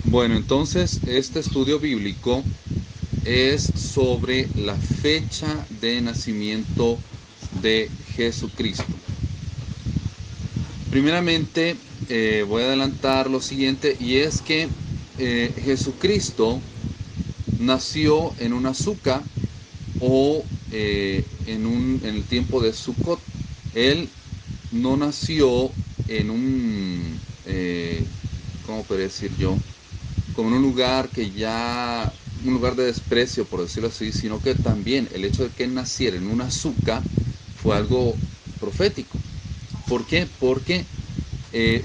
Bueno, entonces este estudio bíblico es sobre la fecha de nacimiento de Jesucristo. Primeramente, voy a adelantar lo siguiente, y es que Jesucristo nació en una azúcar o en el tiempo de Sukkot. Él no nació en ¿cómo podría decir yo? Como en un lugar un lugar de desprecio, por decirlo así, sino que también el hecho de que él naciera en una azúcar fue algo profético. ¿Por qué? Porque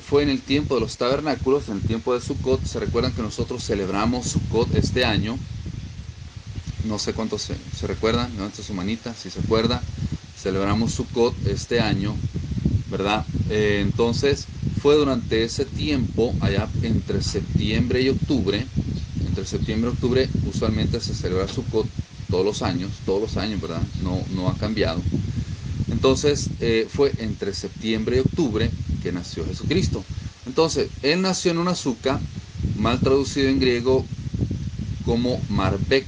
fue en el tiempo de los tabernáculos, en el tiempo de Sukkot. Se recuerdan que nosotros celebramos Sukkot este año. No sé cuántos se recuerdan, levanta su manita si se acuerda. Celebramos Sukkot este año, ¿verdad? Entonces fue durante ese tiempo, allá entre septiembre y octubre. Entre septiembre y octubre usualmente se celebra Sukkot todos los años, ¿verdad? No ha cambiado. Entonces fue entre septiembre y octubre que nació Jesucristo. Entonces, él nació en una azúcar, mal traducido en griego como Marbek.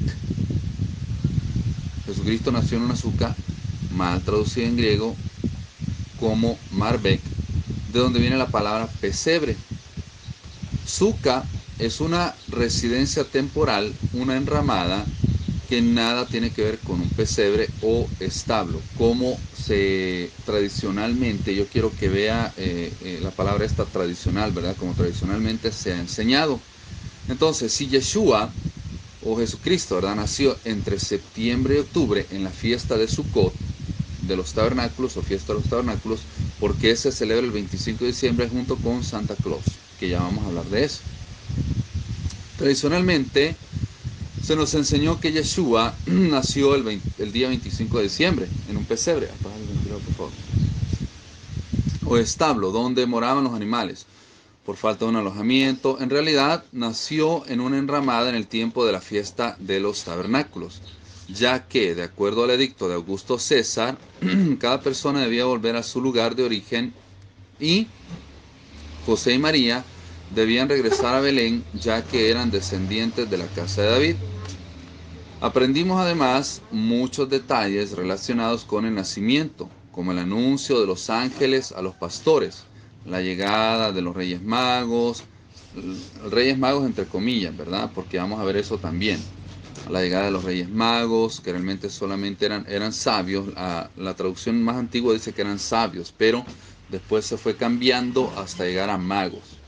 Jesucristo nació en una azúcar, mal traducido en griego como Marbek, de donde viene la palabra pesebre. Sukkah es una residencia temporal, una enramada que nada tiene que ver con un pesebre o establo, como se tradicionalmente, yo quiero que vea la palabra esta tradicional, ¿verdad? Como tradicionalmente se ha enseñado. Entonces, si Yeshua o Jesucristo, ¿verdad?, nació entre septiembre y octubre en la fiesta de Sukkot, de los tabernáculos o fiesta de los tabernáculos, porque se celebra el 25 de diciembre junto con Santa Claus, que ya vamos a hablar de eso. Tradicionalmente se nos enseñó que Yeshua nació el día 25 de diciembre en un pesebre, apaga el ventilador por favor, o establo donde moraban los animales por falta de un alojamiento. En realidad nació en una enramada en el tiempo de la fiesta de los tabernáculos, ya que, de acuerdo al edicto de Augusto César, cada persona debía volver a su lugar de origen, y José y María debían regresar a Belén, ya que eran descendientes de la casa de David. Aprendimos además muchos detalles relacionados con el nacimiento, como el anuncio de los ángeles a los pastores, la llegada de los Reyes Magos, Reyes Magos entre comillas, ¿verdad? Porque vamos a ver eso también. La llegada de los Reyes Magos, que realmente solamente eran sabios. La traducción más antigua dice que eran sabios, pero después se fue cambiando hasta llegar a magos.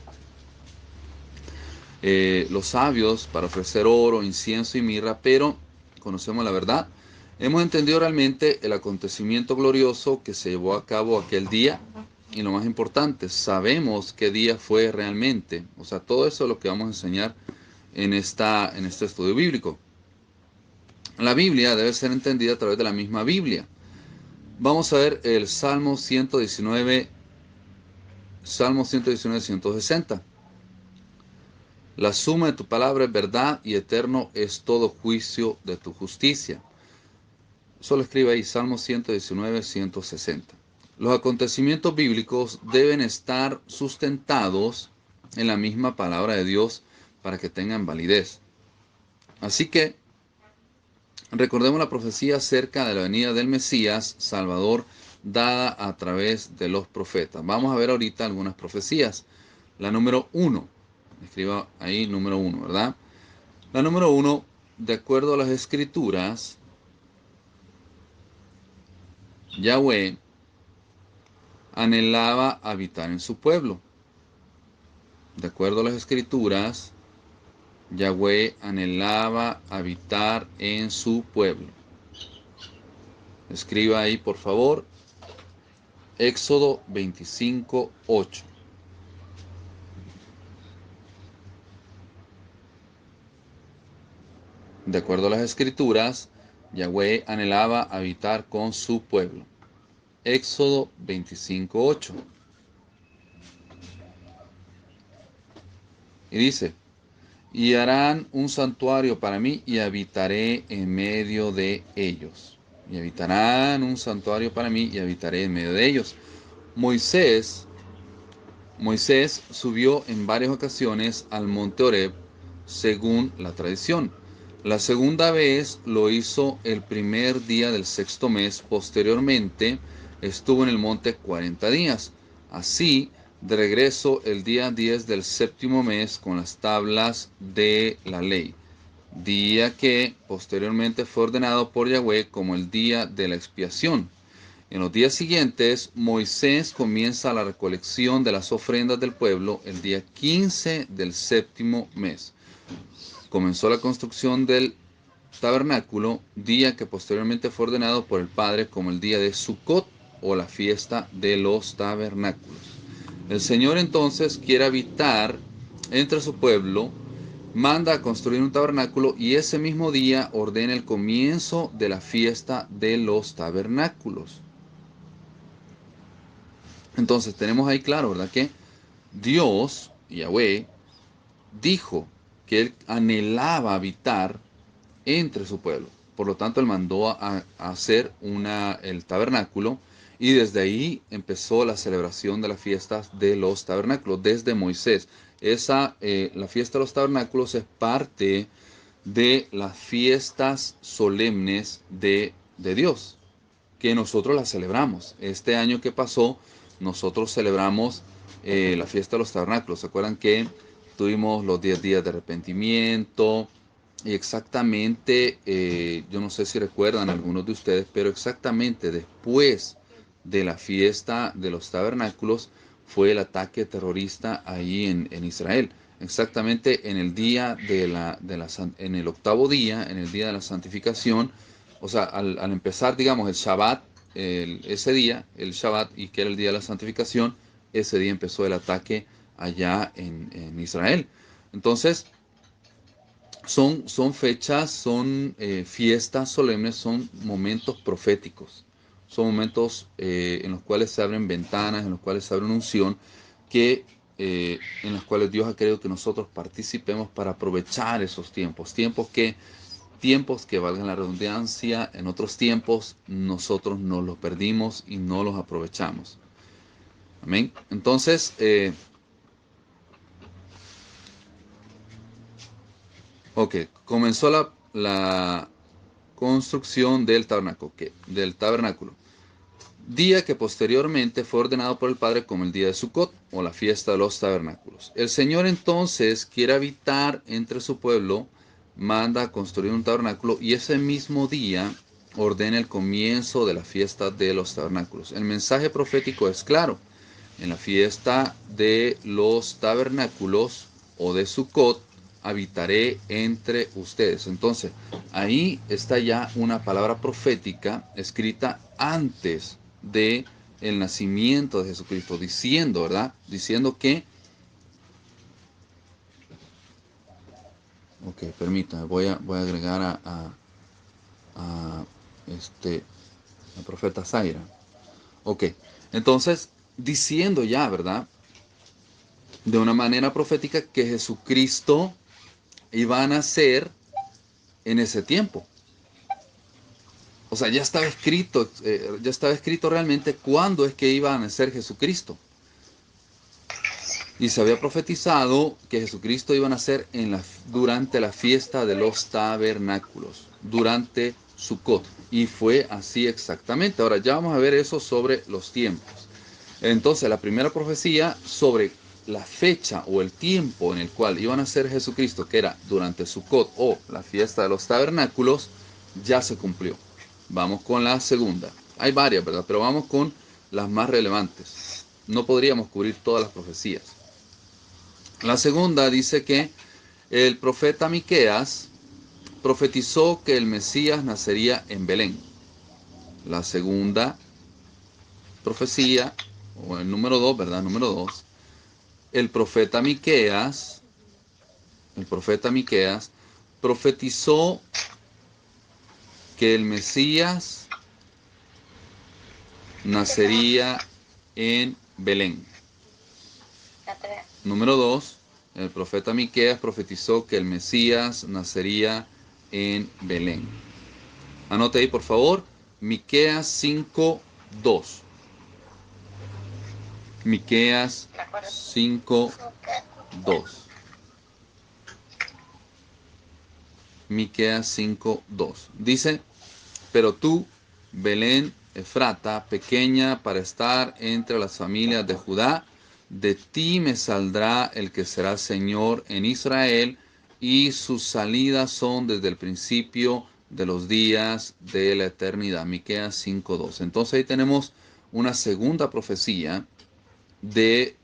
Los sabios para ofrecer oro, incienso y mirra, pero conocemos la verdad. Hemos entendido realmente el acontecimiento glorioso que se llevó a cabo aquel día, y lo más importante, sabemos qué día fue realmente. O sea, todo eso es lo que vamos a enseñar en este estudio bíblico. La Biblia debe ser entendida a través de la misma Biblia. Vamos a ver el Salmo 119, 160. La suma de tu palabra es verdad, y eterno es todo juicio de tu justicia. Solo escribe ahí Salmo 119, 160. Los acontecimientos bíblicos deben estar sustentados en la misma palabra de Dios para que tengan validez. Así que recordemos la profecía acerca de la venida del Mesías Salvador, dada a través de los profetas. Vamos a ver ahorita algunas profecías. La número 1, escriba ahí número 1, ¿verdad? La número 1, de acuerdo a las escrituras, Yahweh anhelaba habitar en su pueblo. De acuerdo a las escrituras, Yahweh anhelaba habitar en su pueblo. Escriba ahí, por favor, Éxodo 25, 8. De acuerdo a las escrituras, Yahweh anhelaba habitar con su pueblo. Éxodo 25, 8. Y dice: y harán un santuario para mí, y habitaré en medio de ellos. Y habitarán un santuario para mí, y habitaré en medio de ellos. Moisés subió en varias ocasiones al monte Horeb según la tradición. La segunda vez lo hizo el primer día del sexto mes. Posteriormente estuvo en el monte 40 días. Así, de regreso el día 10 del séptimo mes con las tablas de la ley, día que posteriormente fue ordenado por Yahweh como el día de la expiación. En los días siguientes, Moisés comienza la recolección de las ofrendas del pueblo el día 15 del séptimo mes. Comenzó la construcción del tabernáculo, día que posteriormente fue ordenado por el Padre como el día de Sukkot o la fiesta de los tabernáculos. El Señor entonces quiere habitar entre su pueblo, manda a construir un tabernáculo y ese mismo día ordena el comienzo de la fiesta de los tabernáculos. Entonces tenemos ahí claro, ¿verdad? Que Dios, Yahweh, dijo que él anhelaba habitar entre su pueblo. Por lo tanto, él mandó a hacer el tabernáculo y desde ahí empezó la celebración de las fiestas de los tabernáculos, desde Moisés. La fiesta de los tabernáculos es parte de las fiestas solemnes de Dios, que nosotros las celebramos. Este año que pasó, nosotros celebramos la fiesta de los tabernáculos. ¿Se acuerdan que tuvimos los 10 días de arrepentimiento? Y exactamente, yo no sé si recuerdan algunos de ustedes, pero exactamente después de la fiesta de los tabernáculos fue el ataque terrorista ahí en Israel. Exactamente en el día en el octavo día, en el día de la santificación, o sea, al empezar, digamos, el Shabbat, ese día, el Shabbat, y que era el día de la santificación, ese día empezó el ataque allá en Israel. Entonces, son fechas, son fiestas solemnes, son momentos proféticos, son momentos en los cuales se abren ventanas, en los cuales se abre una unción, en los cuales Dios ha querido que nosotros participemos para aprovechar esos tiempos que valgan la redundancia, en otros tiempos nosotros nos los perdimos y no los aprovechamos. Amén. Entonces, comenzó la construcción del tabernáculo, día que posteriormente fue ordenado por el Padre como el día de Sukkot o la fiesta de los tabernáculos. El Señor entonces quiere habitar entre su pueblo, manda a construir un tabernáculo y ese mismo día ordena el comienzo de la fiesta de los tabernáculos. El mensaje profético es claro. En la fiesta de los tabernáculos o de Sukkot habitaré entre ustedes. Entonces, ahí está ya una palabra profética escrita antes de el nacimiento de Jesucristo, diciendo, ¿verdad? Diciendo que, permítame, voy a agregar a al profeta Zaira. Entonces, diciendo ya, ¿verdad? De una manera profética que Jesucristo iba a nacer en ese tiempo. O sea, ya estaba escrito realmente cuándo es que iba a nacer Jesucristo. Y se había profetizado que Jesucristo iba a nacer durante la fiesta de los tabernáculos, durante Sukkot. Y fue así exactamente. Ahora ya vamos a ver eso sobre los tiempos. Entonces, la primera profecía sobre la fecha o el tiempo en el cual iba a nacer Jesucristo, que era durante Sukkot o la fiesta de los tabernáculos, ya se cumplió. Vamos con la segunda. Hay varias, ¿verdad? Pero vamos con las más relevantes. No podríamos cubrir todas las profecías. La segunda dice que el profeta Miqueas profetizó que el Mesías nacería en Belén. La segunda profecía, o el número 2, ¿verdad? Número 2. El profeta Miqueas profetizó que el Mesías nacería en Belén. Número 2. El profeta Miqueas profetizó que el Mesías nacería en Belén. Anote ahí, por favor, Miqueas 5:2. Miqueas 5:2. Miqueas 5:2. Dice, pero tú, Belén Efrata, pequeña para estar entre las familias de Judá, de ti me saldrá el que será Señor en Israel, y sus salidas son desde el principio de los días de la eternidad. Miqueas 5:2. Entonces ahí tenemos una segunda profecía de,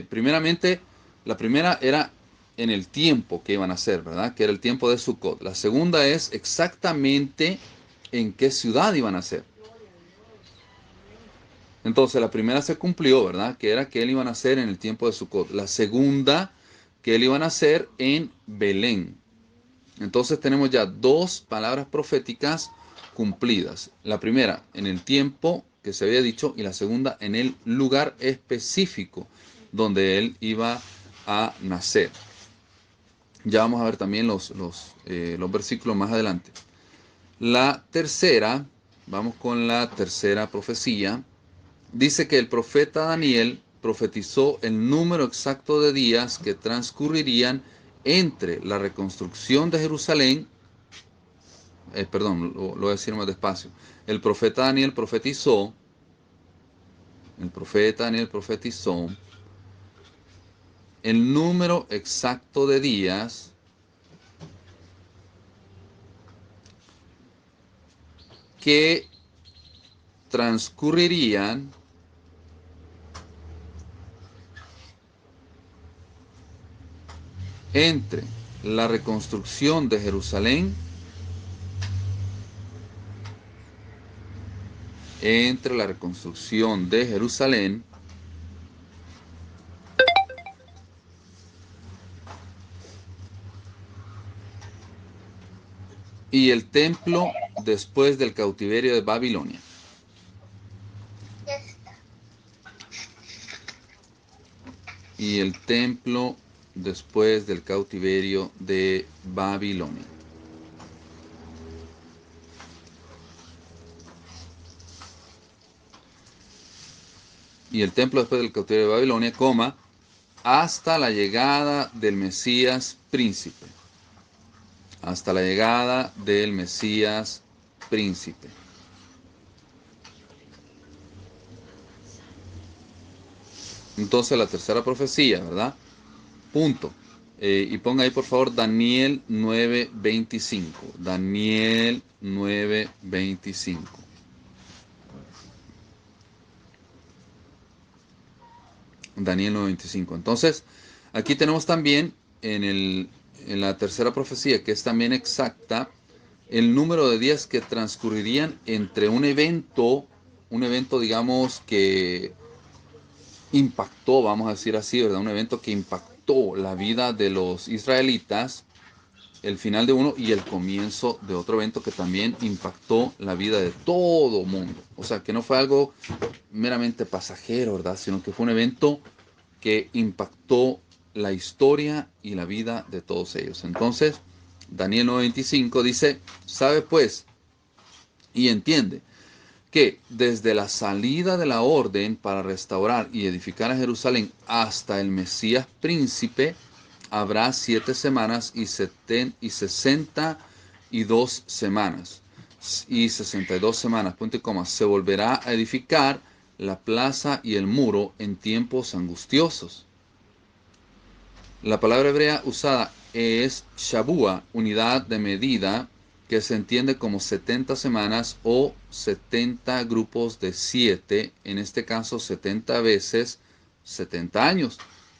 primeramente, la primera era en el tiempo que iban a hacer, ¿verdad? Que era el tiempo de Sukkot. La segunda es exactamente en qué ciudad iban a ser. Entonces la primera se cumplió, ¿verdad? Que era que él iba a nacer en el tiempo de Sukkot. La segunda, que él iba a nacer en Belén. Entonces tenemos ya dos palabras proféticas cumplidas. La primera en el tiempo que se había dicho y la segunda en el lugar específico donde él iba a nacer. Ya vamos a ver también los versículos más adelante. La tercera, vamos con la tercera profecía. Dice que el profeta Daniel profetizó el número exacto de días que transcurrirían entre la reconstrucción de Jerusalén. Perdón, lo voy a decir más despacio. El profeta Daniel profetizó, el profeta Daniel profetizó el número exacto de días que transcurrirían entre la reconstrucción de Jerusalén, entre la reconstrucción de Jerusalén y el templo después del cautiverio de Babilonia. Y el templo después del cautiverio de Babilonia. Y el templo después del cautiverio de Babilonia, coma, hasta la llegada del Mesías príncipe. Hasta la llegada del Mesías príncipe. Entonces la tercera profecía, ¿verdad? Punto. Y ponga ahí por favor Daniel 9:25. Daniel 9:25. Daniel 9:25. Entonces, aquí tenemos también en la tercera profecía, que es también exacta, el número de días que transcurrirían entre un evento digamos que impactó, vamos a decir así, ¿verdad? Un evento que impactó la vida de los israelitas, el final de uno y el comienzo de otro evento que también impactó la vida de todo mundo. O sea, que no fue algo meramente pasajero, ¿verdad? Sino que fue un evento que impactó la historia y la vida de todos ellos. Entonces, Daniel 9:25 dice, sabe pues y entiende que desde la salida de la orden para restaurar y edificar a Jerusalén hasta el Mesías príncipe, habrá 7 semanas y 62 semanas. Y 62 semanas, punto y coma. Se volverá a edificar la plaza y el muro en tiempos angustiosos. La palabra hebrea usada es shabua, unidad de medida, que se entiende como 70 semanas o 70 grupos de 7, en este caso 70 veces 70 años.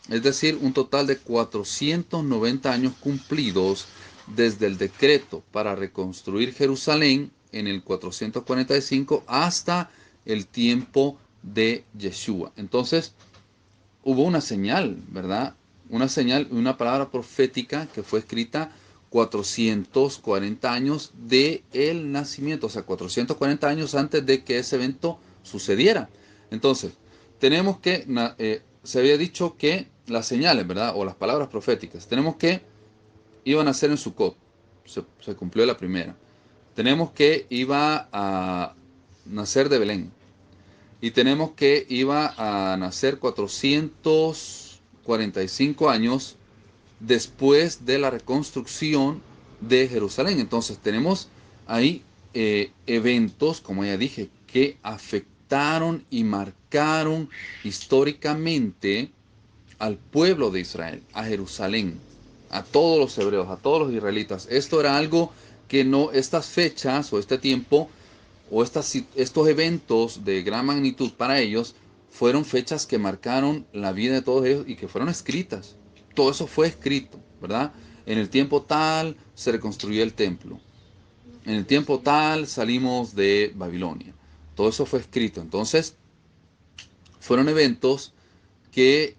Es decir, un total de 490 años cumplidos desde el decreto para reconstruir Jerusalén en el 445 hasta el tiempo de Yeshua. Entonces, hubo una señal, ¿verdad? Una señal, una palabra profética que fue escrita 440 años de el nacimiento, o sea, 440 años antes de que ese evento sucediera. Entonces, tenemos que, se había dicho que las señales, ¿verdad? O las palabras proféticas, tenemos que iban a ser en Sukkot, se cumplió la primera. Tenemos que iba a nacer de Belén, y tenemos que iba a nacer 445 años después de la reconstrucción de Jerusalén. Entonces tenemos ahí eventos, como ya dije, que afectaron y marcaron históricamente al pueblo de Israel, a Jerusalén, a todos los hebreos, a todos los israelitas. Esto era algo que no, estas fechas o este tiempo o estos eventos de gran magnitud para ellos fueron fechas que marcaron la vida de todos ellos y que fueron escritas. Todo eso fue escrito, ¿verdad? En el tiempo tal se reconstruyó el templo. En el tiempo tal salimos de Babilonia. Todo eso fue escrito. Entonces, fueron eventos que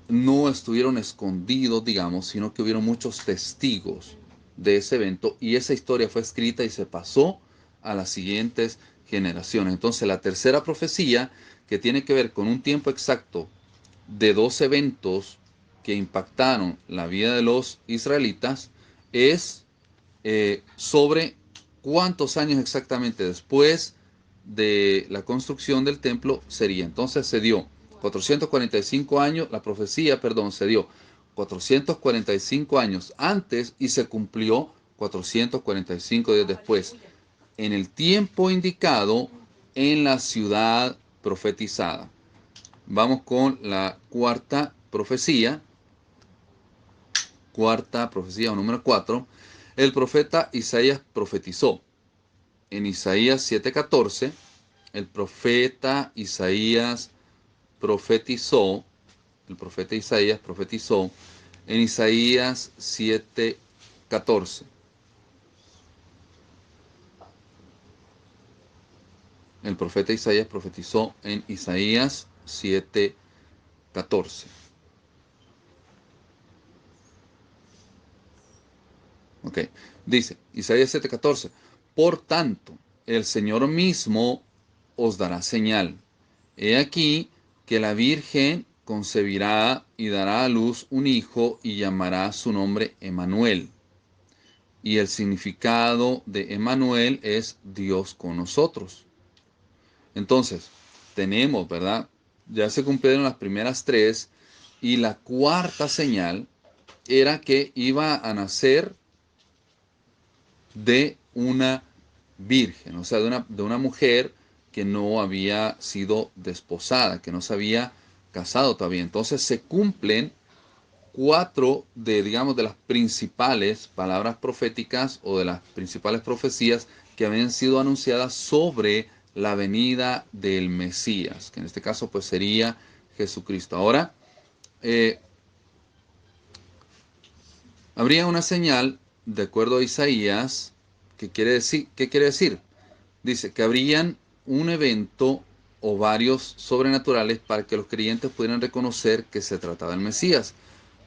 no estuvieron escondidos, digamos, sino que hubieron muchos testigos de ese evento y esa historia fue escrita y se pasó a las siguientes generaciones. Entonces, la tercera profecía, que tiene que ver con un tiempo exacto de dos eventos que impactaron la vida de los israelitas, es sobre cuántos años exactamente después de la construcción del templo sería. Entonces se dio 445 años, la profecía, perdón, se dio 445 años antes y se cumplió 445 días después, en el tiempo indicado en la ciudad profetizada. Vamos con la cuarta profecía o número 4. El profeta Isaías profetizó. En Isaías 7:14, el profeta Isaías profetizó, el profeta Isaías profetizó en Isaías 7:14. El profeta Isaías profetizó en Isaías 7:14. Ok, dice Isaías 7:14, por tanto, el Señor mismo os dará señal. He aquí que la Virgen concebirá y dará a luz un hijo y llamará su nombre Emmanuel. Y el significado de Emmanuel es Dios con nosotros. Entonces, tenemos, ¿verdad? Ya se cumplieron las primeras tres y la cuarta señal era que iba a nacer de una virgen, o sea, de una mujer que no había sido desposada, que no se había casado todavía. Entonces se cumplen cuatro de, digamos, de las principales palabras proféticas o de las principales profecías que habían sido anunciadas sobre la venida del Mesías, que en este caso pues sería Jesucristo. Ahora, eh, habría una señal, de acuerdo a Isaías, ¿qué quiere decir? Dice que habrían un evento o varios sobrenaturales para que los creyentes pudieran reconocer que se trataba del Mesías.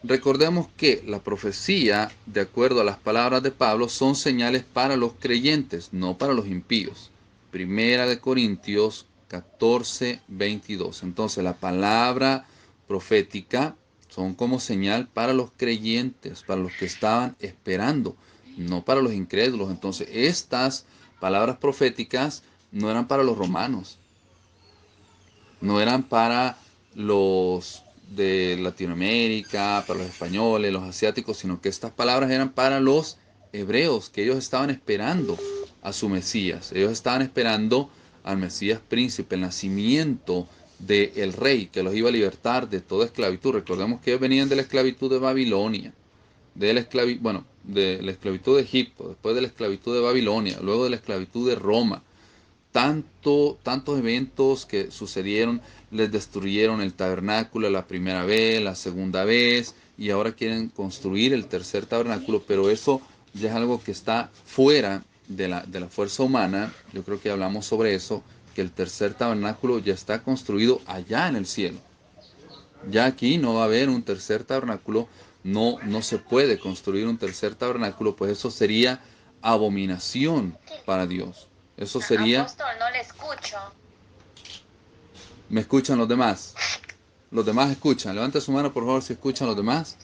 Recordemos que la profecía, de acuerdo a las palabras de Pablo, son señales para los creyentes, no para los impíos. Primera de Corintios 14:22. Entonces la palabra profética son como señal para los creyentes, para los que estaban esperando, no para los incrédulos. Entonces estas palabras proféticas no eran para los romanos, no eran para los de Latinoamérica, para los españoles, los asiáticos, sino que estas palabras eran para los hebreos, que ellos estaban esperando a su Mesías, ellos estaban esperando al Mesías príncipe, el nacimiento del rey que los iba a libertar de toda esclavitud. Recordemos que ellos venían de la esclavitud de Babilonia, de la esclavitud de Egipto, después de la esclavitud de Babilonia, luego de la esclavitud de Roma. Tantos eventos que sucedieron, les destruyeron el tabernáculo la primera vez, la segunda vez, y ahora quieren construir el tercer tabernáculo, pero eso ya es algo que está fuera de la fuerza humana. Yo creo que hablamos sobre eso, que el tercer tabernáculo ya está construido allá en el cielo. Ya aquí no va a haber un tercer tabernáculo, no se puede construir un tercer tabernáculo, pues eso sería abominación para Dios. Eso sería... Apóstol, no le escucho. ¿Me escuchan los demás? Los demás escuchan. Levanta su mano, por favor, si escuchan los demás.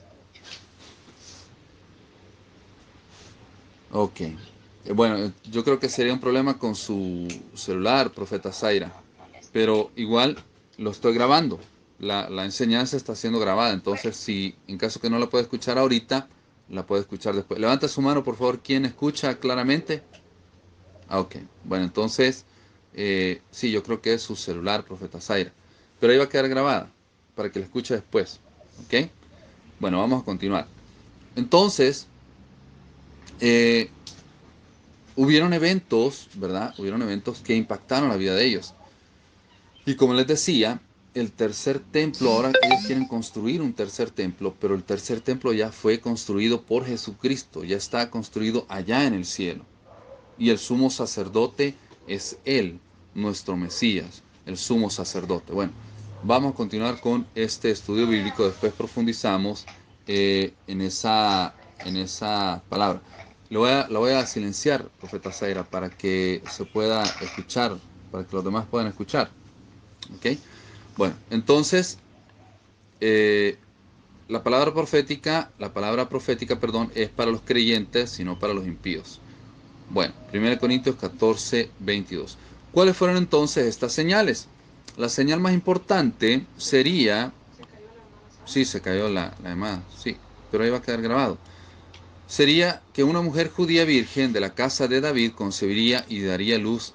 Ok. Bueno, yo creo que sería un problema con su celular, profeta Zaira. Pero igual lo estoy grabando. La enseñanza está siendo grabada. Entonces, si en caso que no la pueda escuchar ahorita, la puede escuchar después. Levanta su mano, por favor, ¿quién escucha claramente? Ah, ok. Bueno, entonces, sí, yo creo que es su celular, profeta Zaira. Pero ahí va a quedar grabada para que la escuche después. ¿Ok? Bueno, vamos a continuar. Entonces, eh, hubieron eventos, ¿verdad? Hubieron eventos que impactaron la vida de ellos. Y como les decía, el tercer templo, ahora ellos quieren construir un tercer templo, pero el tercer templo ya fue construido por Jesucristo, ya está construido allá en el cielo. Y el sumo sacerdote es Él, nuestro Mesías, el sumo sacerdote. Bueno, vamos a continuar con este estudio bíblico, después profundizamos en esa palabra. La voy a silenciar, profeta Zaira, para que se pueda escuchar, para que los demás puedan escuchar. ¿Ok? Bueno, entonces, eh, la palabra profética, perdón, es para los creyentes y no para los impíos. Bueno, 1 Corintios 14, 22. ¿Cuáles fueron entonces estas señales? La señal más importante sería, sí, se cayó la llamada, sí, pero ahí va a quedar grabado. Sería que una mujer judía virgen de la casa de David concebiría y daría luz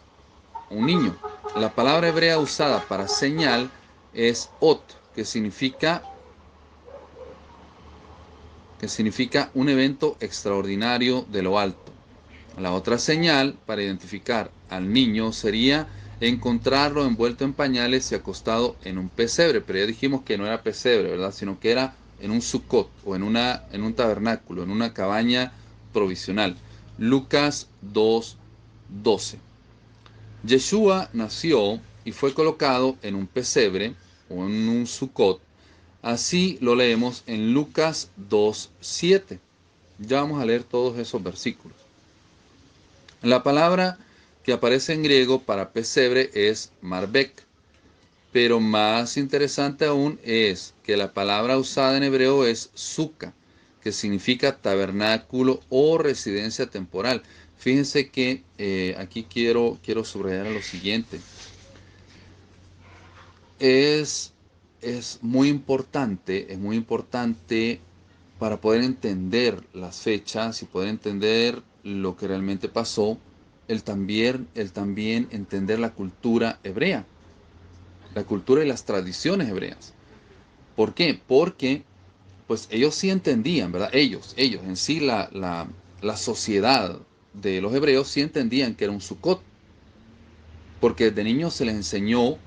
a un niño. La palabra hebrea usada para señal es ot, que significa un evento extraordinario de lo alto. La otra señal para identificar al niño sería encontrarlo envuelto en pañales y acostado en un pesebre, pero ya dijimos que no era pesebre, ¿verdad? Sino que era en un sucot o en un tabernáculo, en una cabaña provisional. Lucas 2:12. Yeshua nació y fue colocado en un pesebre o en un sucot. Así lo leemos en Lucas 2:7. Ya vamos a leer todos esos versículos. La palabra que aparece en griego para pesebre es marbek, pero más interesante aún es que la palabra usada en hebreo es suka, que significa tabernáculo o residencia temporal. Fíjense que aquí quiero subrayar lo siguiente. Es, es muy importante para poder entender las fechas y poder entender lo que realmente pasó, el también entender la cultura hebrea, la cultura y las tradiciones hebreas. ¿Por qué? Porque pues ellos sí entendían, ¿verdad? Ellos en sí, la sociedad de los hebreos sí entendían que era un Sukkot, porque desde niños se les enseñó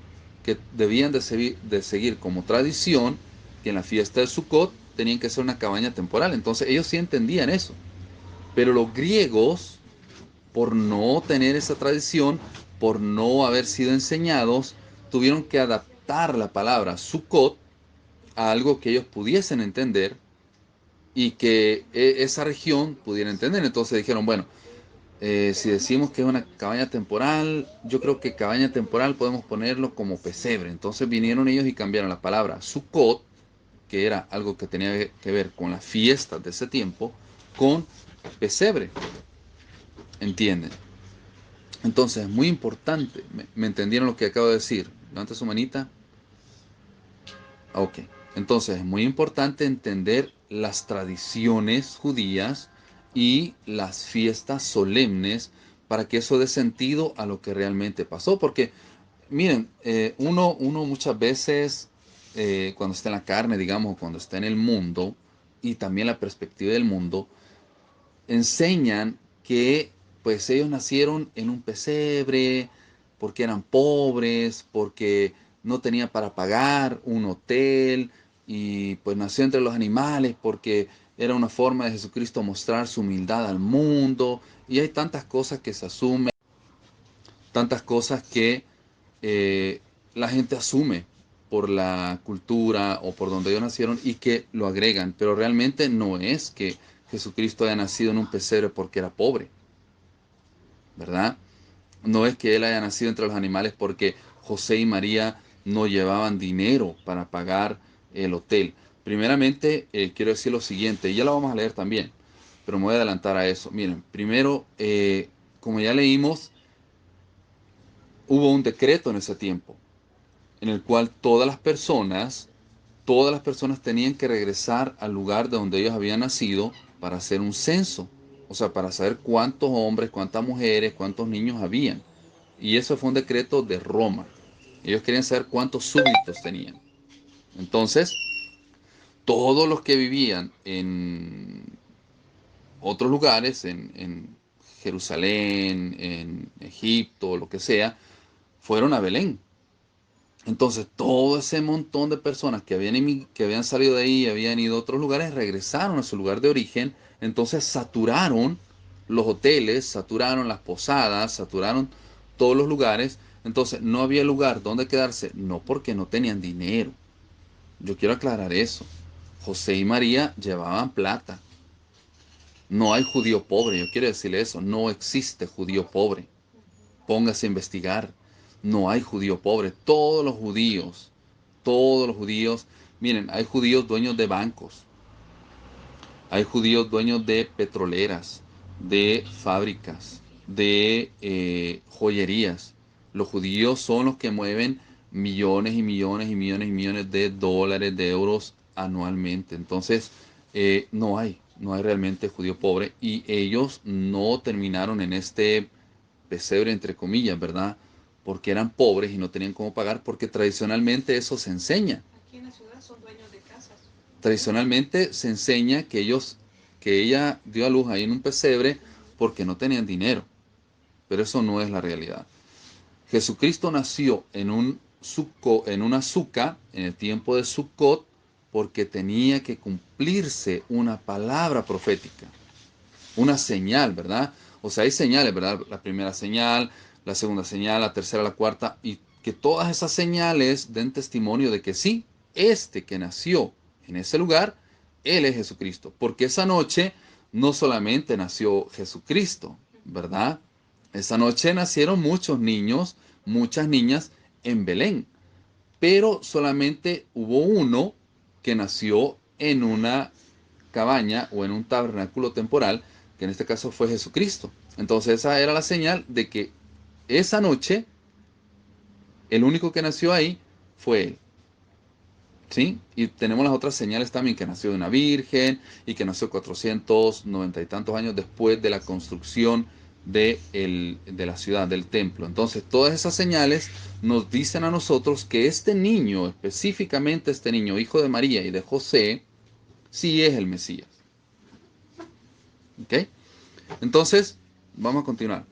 que debían de seguir como tradición que en la fiesta del Sukkot tenían que ser una cabaña temporal. Entonces ellos sí entendían eso. Pero los griegos, por no tener esa tradición, por no haber sido enseñados, tuvieron que adaptar la palabra Sukkot a algo que ellos pudiesen entender y que esa región pudiera entender. Entonces dijeron, bueno, si decimos que es una cabaña temporal, yo creo que cabaña temporal podemos ponerlo como pesebre. Entonces vinieron ellos y cambiaron la palabra Sukkot, que era algo que tenía que ver con las fiestas de ese tiempo, con pesebre. ¿Entienden? Entonces es muy importante. ¿Me entendieron lo que acabo de decir? Levanta su manita. Ok. Entonces es muy importante entender las tradiciones judías y las fiestas solemnes para que eso dé sentido a lo que realmente pasó. Porque, miren, uno muchas veces, cuando está en la carne, digamos, cuando está en el mundo, y también la perspectiva del mundo, enseñan que pues ellos nacieron en un pesebre, porque eran pobres, porque no tenían para pagar un hotel, y pues nació entre los animales porque era una forma de Jesucristo mostrar su humildad al mundo, y hay tantas cosas que se asumen, tantas cosas que eh, la gente asume por la cultura o por donde ellos nacieron y que lo agregan, pero realmente no es que Jesucristo haya nacido en un pesebre porque era pobre, ¿verdad? No es que él haya nacido entre los animales porque José y María no llevaban dinero para pagar el hotel. Primeramente, quiero decir lo siguiente, y ya lo vamos a leer también, pero me voy a adelantar a eso. Miren, primero, como ya leímos, hubo un decreto en ese tiempo, en el cual todas las personas todas las personas tenían que regresar al lugar de donde ellos habían nacido para hacer un censo. O sea, para saber cuántos hombres, cuántas mujeres, cuántos niños habían. Y eso fue un decreto de Roma. Ellos querían saber cuántos súbditos tenían. Entonces, todos los que vivían en otros lugares, en Jerusalén, en Egipto, lo que sea, fueron a Belén. Entonces, todo ese montón de personas que habían salido de ahí y habían ido a otros lugares, regresaron a su lugar de origen. Entonces, saturaron los hoteles, saturaron las posadas, saturaron todos los lugares. Entonces, no había lugar donde quedarse, no porque no tenían dinero. Yo quiero aclarar eso. José y María llevaban plata. No hay judío pobre, yo quiero decirle eso. No existe judío pobre. Póngase a investigar. No hay judío pobre. Todos los judíos, miren, hay judíos dueños de bancos, hay judíos dueños de petroleras, de fábricas, de joyerías. Los judíos son los que mueven millones y millones y millones y millones de dólares, de euros anualmente. Entonces, no hay realmente judío pobre y ellos no terminaron en este pesebre, entre comillas, ¿verdad? Porque eran pobres y no tenían cómo pagar, porque tradicionalmente eso se enseña. Aquí en la ciudad son dueños de casas. Tradicionalmente se enseña que ella dio a luz ahí en un pesebre porque no tenían dinero, pero eso no es la realidad. Jesucristo nació en una suca, en el tiempo de Sukkot, porque tenía que cumplirse una palabra profética, una señal, ¿verdad? O sea, hay señales, ¿verdad? La primera señal, la segunda señal, la tercera, la cuarta, y que todas esas señales den testimonio de que sí, este que nació en ese lugar, Él es Jesucristo. Porque esa noche no solamente nació Jesucristo, ¿verdad? Esa noche nacieron muchos niños, muchas niñas en Belén, pero solamente hubo uno que nació en una cabaña o en un tabernáculo temporal, que en este caso fue Jesucristo. Entonces esa era la señal de que esa noche el único que nació ahí fue Él. ¿Sí? Y tenemos las otras señales también, que nació de una virgen y que nació 490 y tantos años después de la construcción de la ciudad, del templo. Entonces todas esas señales nos dicen a nosotros que este niño, específicamente este niño, hijo de María y de José, sí es el Mesías. ¿Ok? Entonces, vamos a continuar.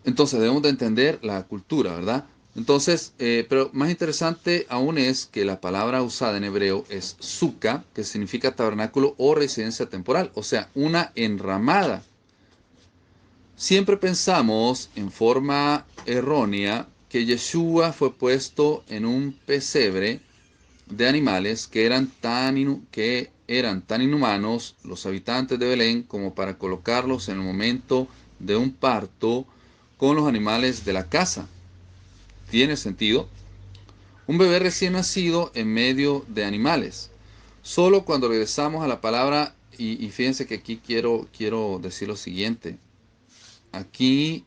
Entonces, debemos de entender la cultura, ¿verdad? Entonces, pero más interesante aún es que la palabra usada en hebreo es sukkah, que significa tabernáculo o residencia temporal, o sea, una enramada. Siempre pensamos en forma errónea que Yeshua fue puesto en un pesebre de animales que eran tan inhumanos los habitantes de Belén como para colocarlos en el momento de un parto con los animales de la casa. ¿Tiene sentido? Un bebé recién nacido en medio de animales. Solo cuando regresamos a la palabra, y fíjense que aquí quiero decir lo siguiente. Aquí,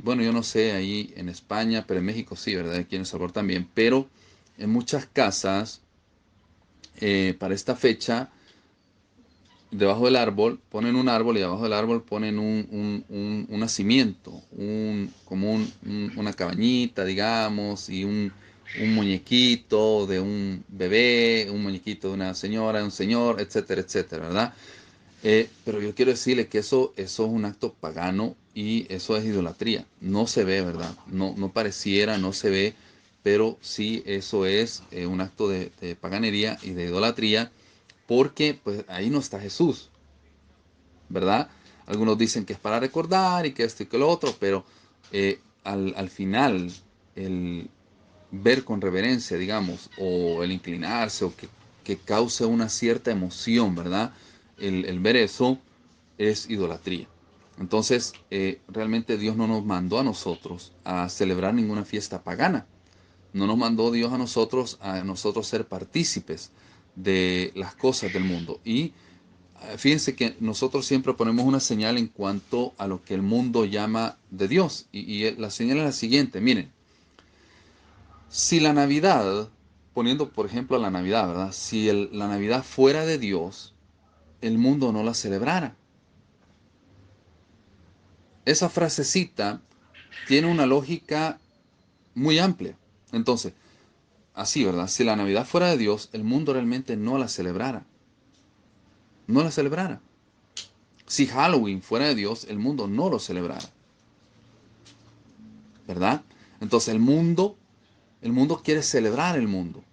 bueno, yo no sé ahí en España, pero en México sí, ¿verdad? Aquí en El Salvador también, pero en muchas casas para esta fecha, debajo del árbol, ponen un árbol y debajo del árbol ponen un nacimiento, una cabañita, digamos, y un muñequito de un bebé, un muñequito de una señora, de un señor, etcétera, etcétera, ¿verdad? Pero yo quiero decirle que eso es un acto pagano y eso es idolatría. No se ve, ¿verdad? No pareciera, no se ve, pero sí eso es un acto de paganería y de idolatría, porque pues ahí no está Jesús, ¿verdad? Algunos dicen que es para recordar y que esto y que lo otro, pero al final el ver con reverencia, digamos, o el inclinarse, o que cause una cierta emoción, ¿verdad? El ver eso es idolatría. Entonces, realmente Dios no nos mandó a nosotros a celebrar ninguna fiesta pagana. No nos mandó Dios a nosotros ser partícipes de las cosas del mundo. Y fíjense que nosotros siempre ponemos una señal en cuanto a lo que el mundo llama de Dios. Y la señal es la siguiente, miren, si la Navidad poniendo, por ejemplo, la Navidad, ¿verdad? Si la Navidad fuera de Dios, el mundo no la celebrara. Esa frasecita tiene una lógica muy amplia. Entonces, así, ¿verdad? Si la Navidad fuera de Dios, el mundo realmente no la celebrara. No la celebrara. Si Halloween fuera de Dios, el mundo no lo celebrara. ¿Verdad? Entonces el mundo quiere celebrar el mundo.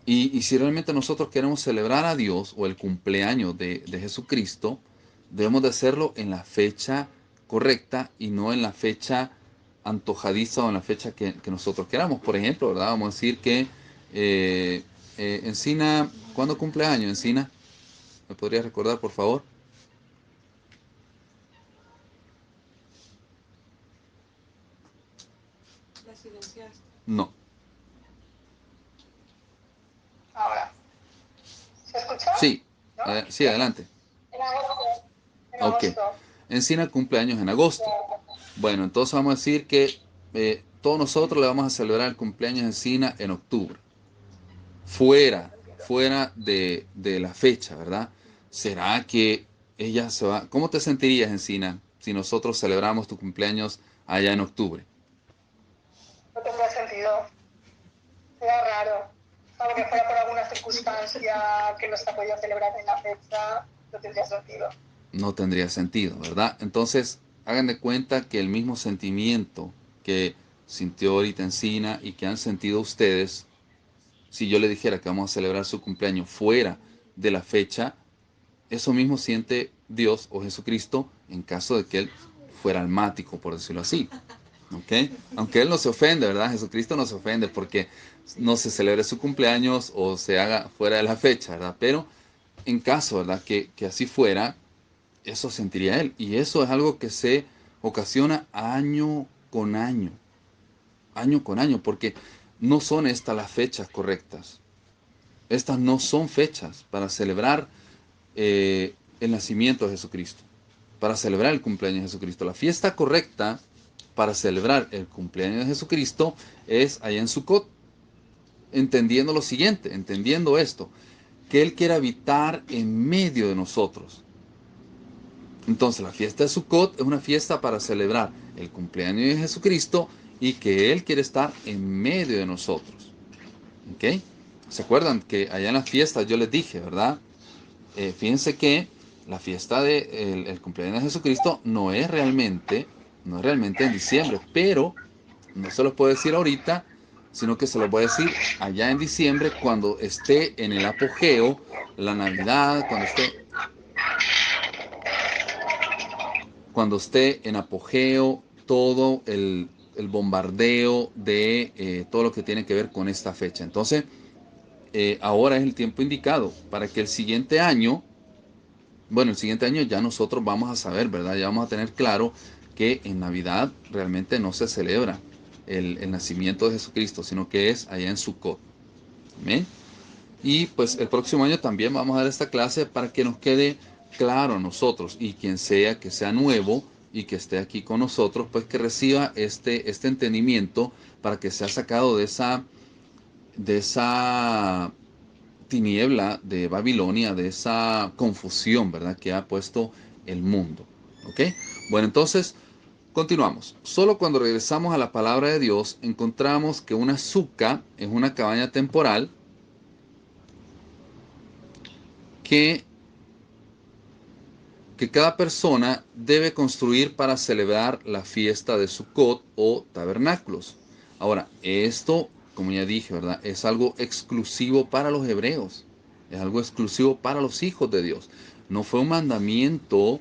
Y si realmente nosotros queremos celebrar a Dios o el cumpleaños de Jesucristo, debemos de hacerlo en la fecha correcta y no en la fecha antojadiza o en la fecha que nosotros queramos. Por ejemplo, ¿verdad? Vamos a decir que Encina, ¿cuándo cumple años Encina? ¿Me podrías recordar, por favor? La silenciaste. No. Ahora, ¿se escucha? Sí, ¿No? sí, adelante. En agosto. En Ok. agosto. Encina cumple años en agosto. Bueno, entonces vamos a decir que todos nosotros le vamos a celebrar el cumpleaños de Encina en octubre. Fuera de la fecha, ¿verdad? ¿Será que ella se va? ¿Cómo te sentirías, Encina, si nosotros celebramos tu cumpleaños allá en octubre? No tendría sentido. Sería raro. Salvo que fuera por alguna circunstancia que no se ha podido celebrar en la fecha, no tendría sentido. No tendría sentido, ¿verdad? Entonces, hagan de cuenta que el mismo sentimiento que sintió ahorita Encina y que han sentido ustedes, si yo le dijera que vamos a celebrar su cumpleaños fuera de la fecha, eso mismo siente Dios o Jesucristo en caso de que Él fuera almático, por decirlo así. ¿Ok? Aunque Él no se ofende, ¿verdad? Jesucristo no se ofende porque no se celebre su cumpleaños o se haga fuera de la fecha, ¿verdad? Pero en caso, ¿verdad? Que así fuera, eso sentiría Él. Y eso es algo que se ocasiona año con año, porque no son estas las fechas correctas. Estas no son fechas para celebrar el nacimiento de Jesucristo, para celebrar el cumpleaños de Jesucristo. La fiesta correcta para celebrar el cumpleaños de Jesucristo es allá en Sukkot, entendiendo lo siguiente, entendiendo esto, que Él quiere habitar en medio de nosotros. Entonces la fiesta de Sukkot es una fiesta para celebrar el cumpleaños de Jesucristo y que Él quiere estar en medio de nosotros. ¿Ok? ¿Se acuerdan que allá en las fiestas yo les dije, verdad? Fíjense que la fiesta el cumpleaños de Jesucristo no es realmente en diciembre, pero no se los puedo decir ahorita, sino que se los voy a decir allá en diciembre cuando esté en el apogeo, la Navidad, cuando esté en apogeo todo el bombardeo de todo lo que tiene que ver con esta fecha. Entonces, ahora es el tiempo indicado para que el siguiente año, bueno, el siguiente año ya nosotros vamos a saber, ¿verdad? Ya vamos a tener claro que en Navidad realmente no se celebra el nacimiento de Jesucristo, sino que es allá en Sukkot. ¿Amén? Y pues el próximo año también vamos a dar esta clase para que nos quede claro a nosotros y quien sea que sea nuevo y que esté aquí con nosotros, pues que reciba este entendimiento para que sea sacado de esa tiniebla de Babilonia, de esa confusión, ¿verdad? Que ha puesto el mundo. ¿Ok? Bueno, entonces, continuamos. Solo cuando regresamos a la palabra de Dios encontramos que una suca es una cabaña temporal que cada persona debe construir para celebrar la fiesta de Sukkot o tabernáculos. Ahora, esto, como ya dije, ¿verdad? Es algo exclusivo para los hebreos. Es algo exclusivo para los hijos de Dios. No fue un mandamiento,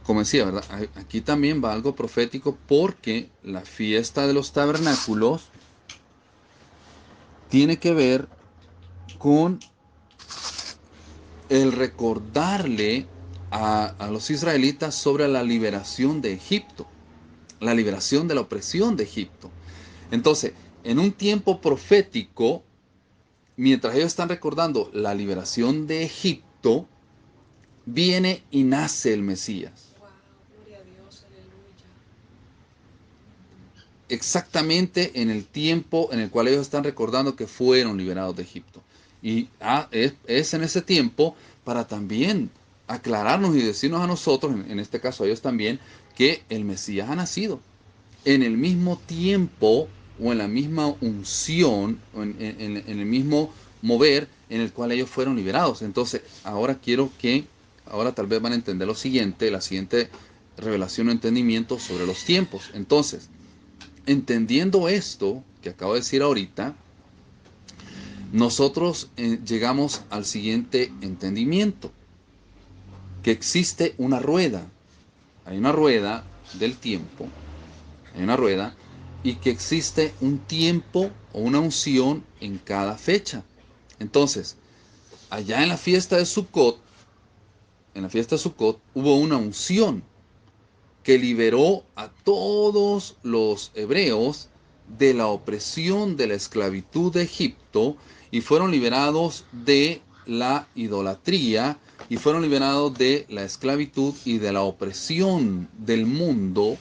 como decía, ¿verdad? Aquí también va algo profético porque la fiesta de los tabernáculos tiene que ver con el recordarle a los israelitas sobre la liberación de Egipto, la liberación de la opresión de Egipto. Entonces, en un tiempo profético, mientras ellos están recordando la liberación de Egipto, viene y nace el Mesías. Wow, gloria a Dios, aleluya. exactamente en el tiempo en el cual ellos están recordando que fueron liberados de Egipto. Y es en ese tiempo para también aclararnos y decirnos a nosotros, en este caso a ellos también, que el Mesías ha nacido en el mismo tiempo o en la misma unción, o en el mismo mover en el cual ellos fueron liberados. Entonces, ahora tal vez van a entender lo siguiente, la siguiente revelación o entendimiento sobre los tiempos. Entonces, entendiendo esto que acabo de decir ahorita, nosotros llegamos al siguiente entendimiento, que existe una rueda. Hay una rueda del tiempo, hay una rueda, y que existe un tiempo o una unción en cada fecha. Entonces, allá en la fiesta de Sukkot, hubo una unción que liberó a todos los hebreos de la opresión de la esclavitud de Egipto y fueron liberados de la idolatría y fueron liberados de la esclavitud y de la opresión del mundo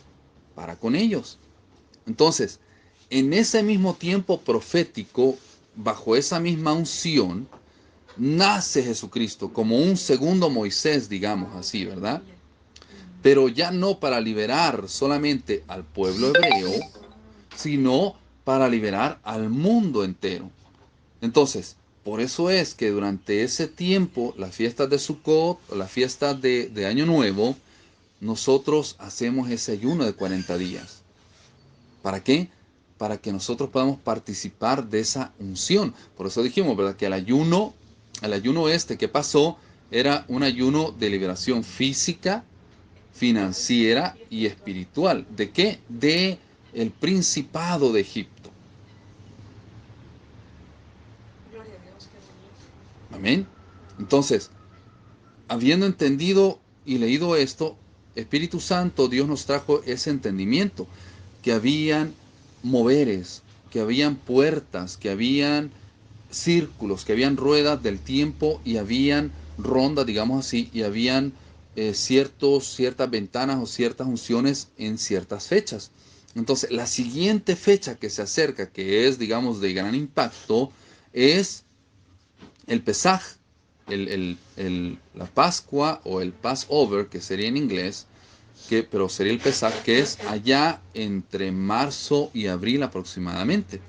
para con ellos. Entonces, en ese mismo tiempo profético, bajo esa misma unción, nace Jesucristo como un segundo Moisés, digamos así, ¿verdad? Pero ya no para liberar solamente al pueblo hebreo, sino para liberar al mundo entero. Entonces, por eso es que durante ese tiempo, las fiestas de Sukkot, las fiestas de Año Nuevo, nosotros hacemos ese ayuno de 40 días. ¿Para qué? Para que nosotros podamos participar de esa unción. Por eso dijimos, ¿verdad? Que el ayuno que pasó era un ayuno de liberación física, financiera y espiritual. ¿De qué? De el principado de Egipto. Gloria a Dios, qué bonito. Amén. Entonces, habiendo entendido y leído esto, Espíritu Santo, Dios nos trajo ese entendimiento, que habían moveres, que habían puertas, que habían círculos, que habían ruedas del tiempo y habían rondas, digamos así, y habían ciertas ventanas o ciertas unciones en ciertas fechas. Entonces, la siguiente fecha que se acerca, que es, digamos, de gran impacto, es el Pesaj, la Pascua o el Passover, que sería en inglés, pero sería el Pesaj, que es allá entre marzo y abril aproximadamente.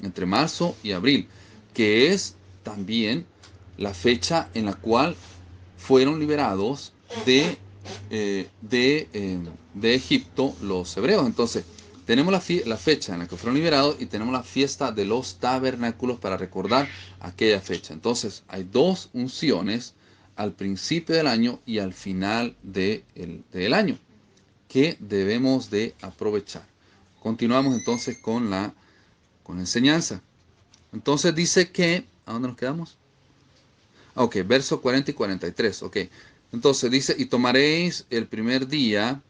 Entre marzo y abril, que es también la fecha en la cual fueron liberados de Egipto los hebreos. Entonces, tenemos la fecha en la que fueron liberados y tenemos la fiesta de los tabernáculos para recordar aquella fecha. Entonces, hay dos unciones al principio del año y al final del año que debemos de aprovechar. Continuamos entonces con la enseñanza. Entonces dice que, ¿a dónde nos quedamos? Ok, verso 40 y 43, ok. Entonces dice, y tomaréis el primer día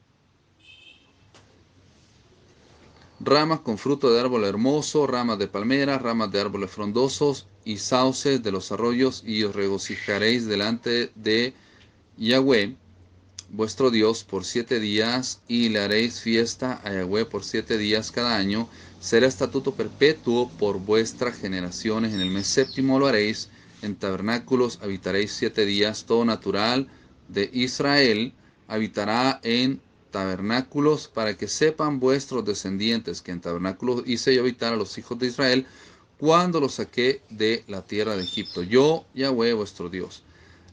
ramas con fruto de árbol hermoso, ramas de palmeras, ramas de árboles frondosos y sauces de los arroyos, y os regocijaréis delante de Yahweh, vuestro Dios, por 7 días, y le haréis fiesta a Yahweh por 7 días cada año. Será estatuto perpetuo por vuestras generaciones. En el mes séptimo lo haréis. En tabernáculos habitaréis 7 días. Todo natural de Israel habitará en tabernáculos, para que sepan vuestros descendientes que en tabernáculos hice yo habitar a los hijos de Israel cuando los saqué de la tierra de Egipto. Yo, Yahweh, vuestro Dios.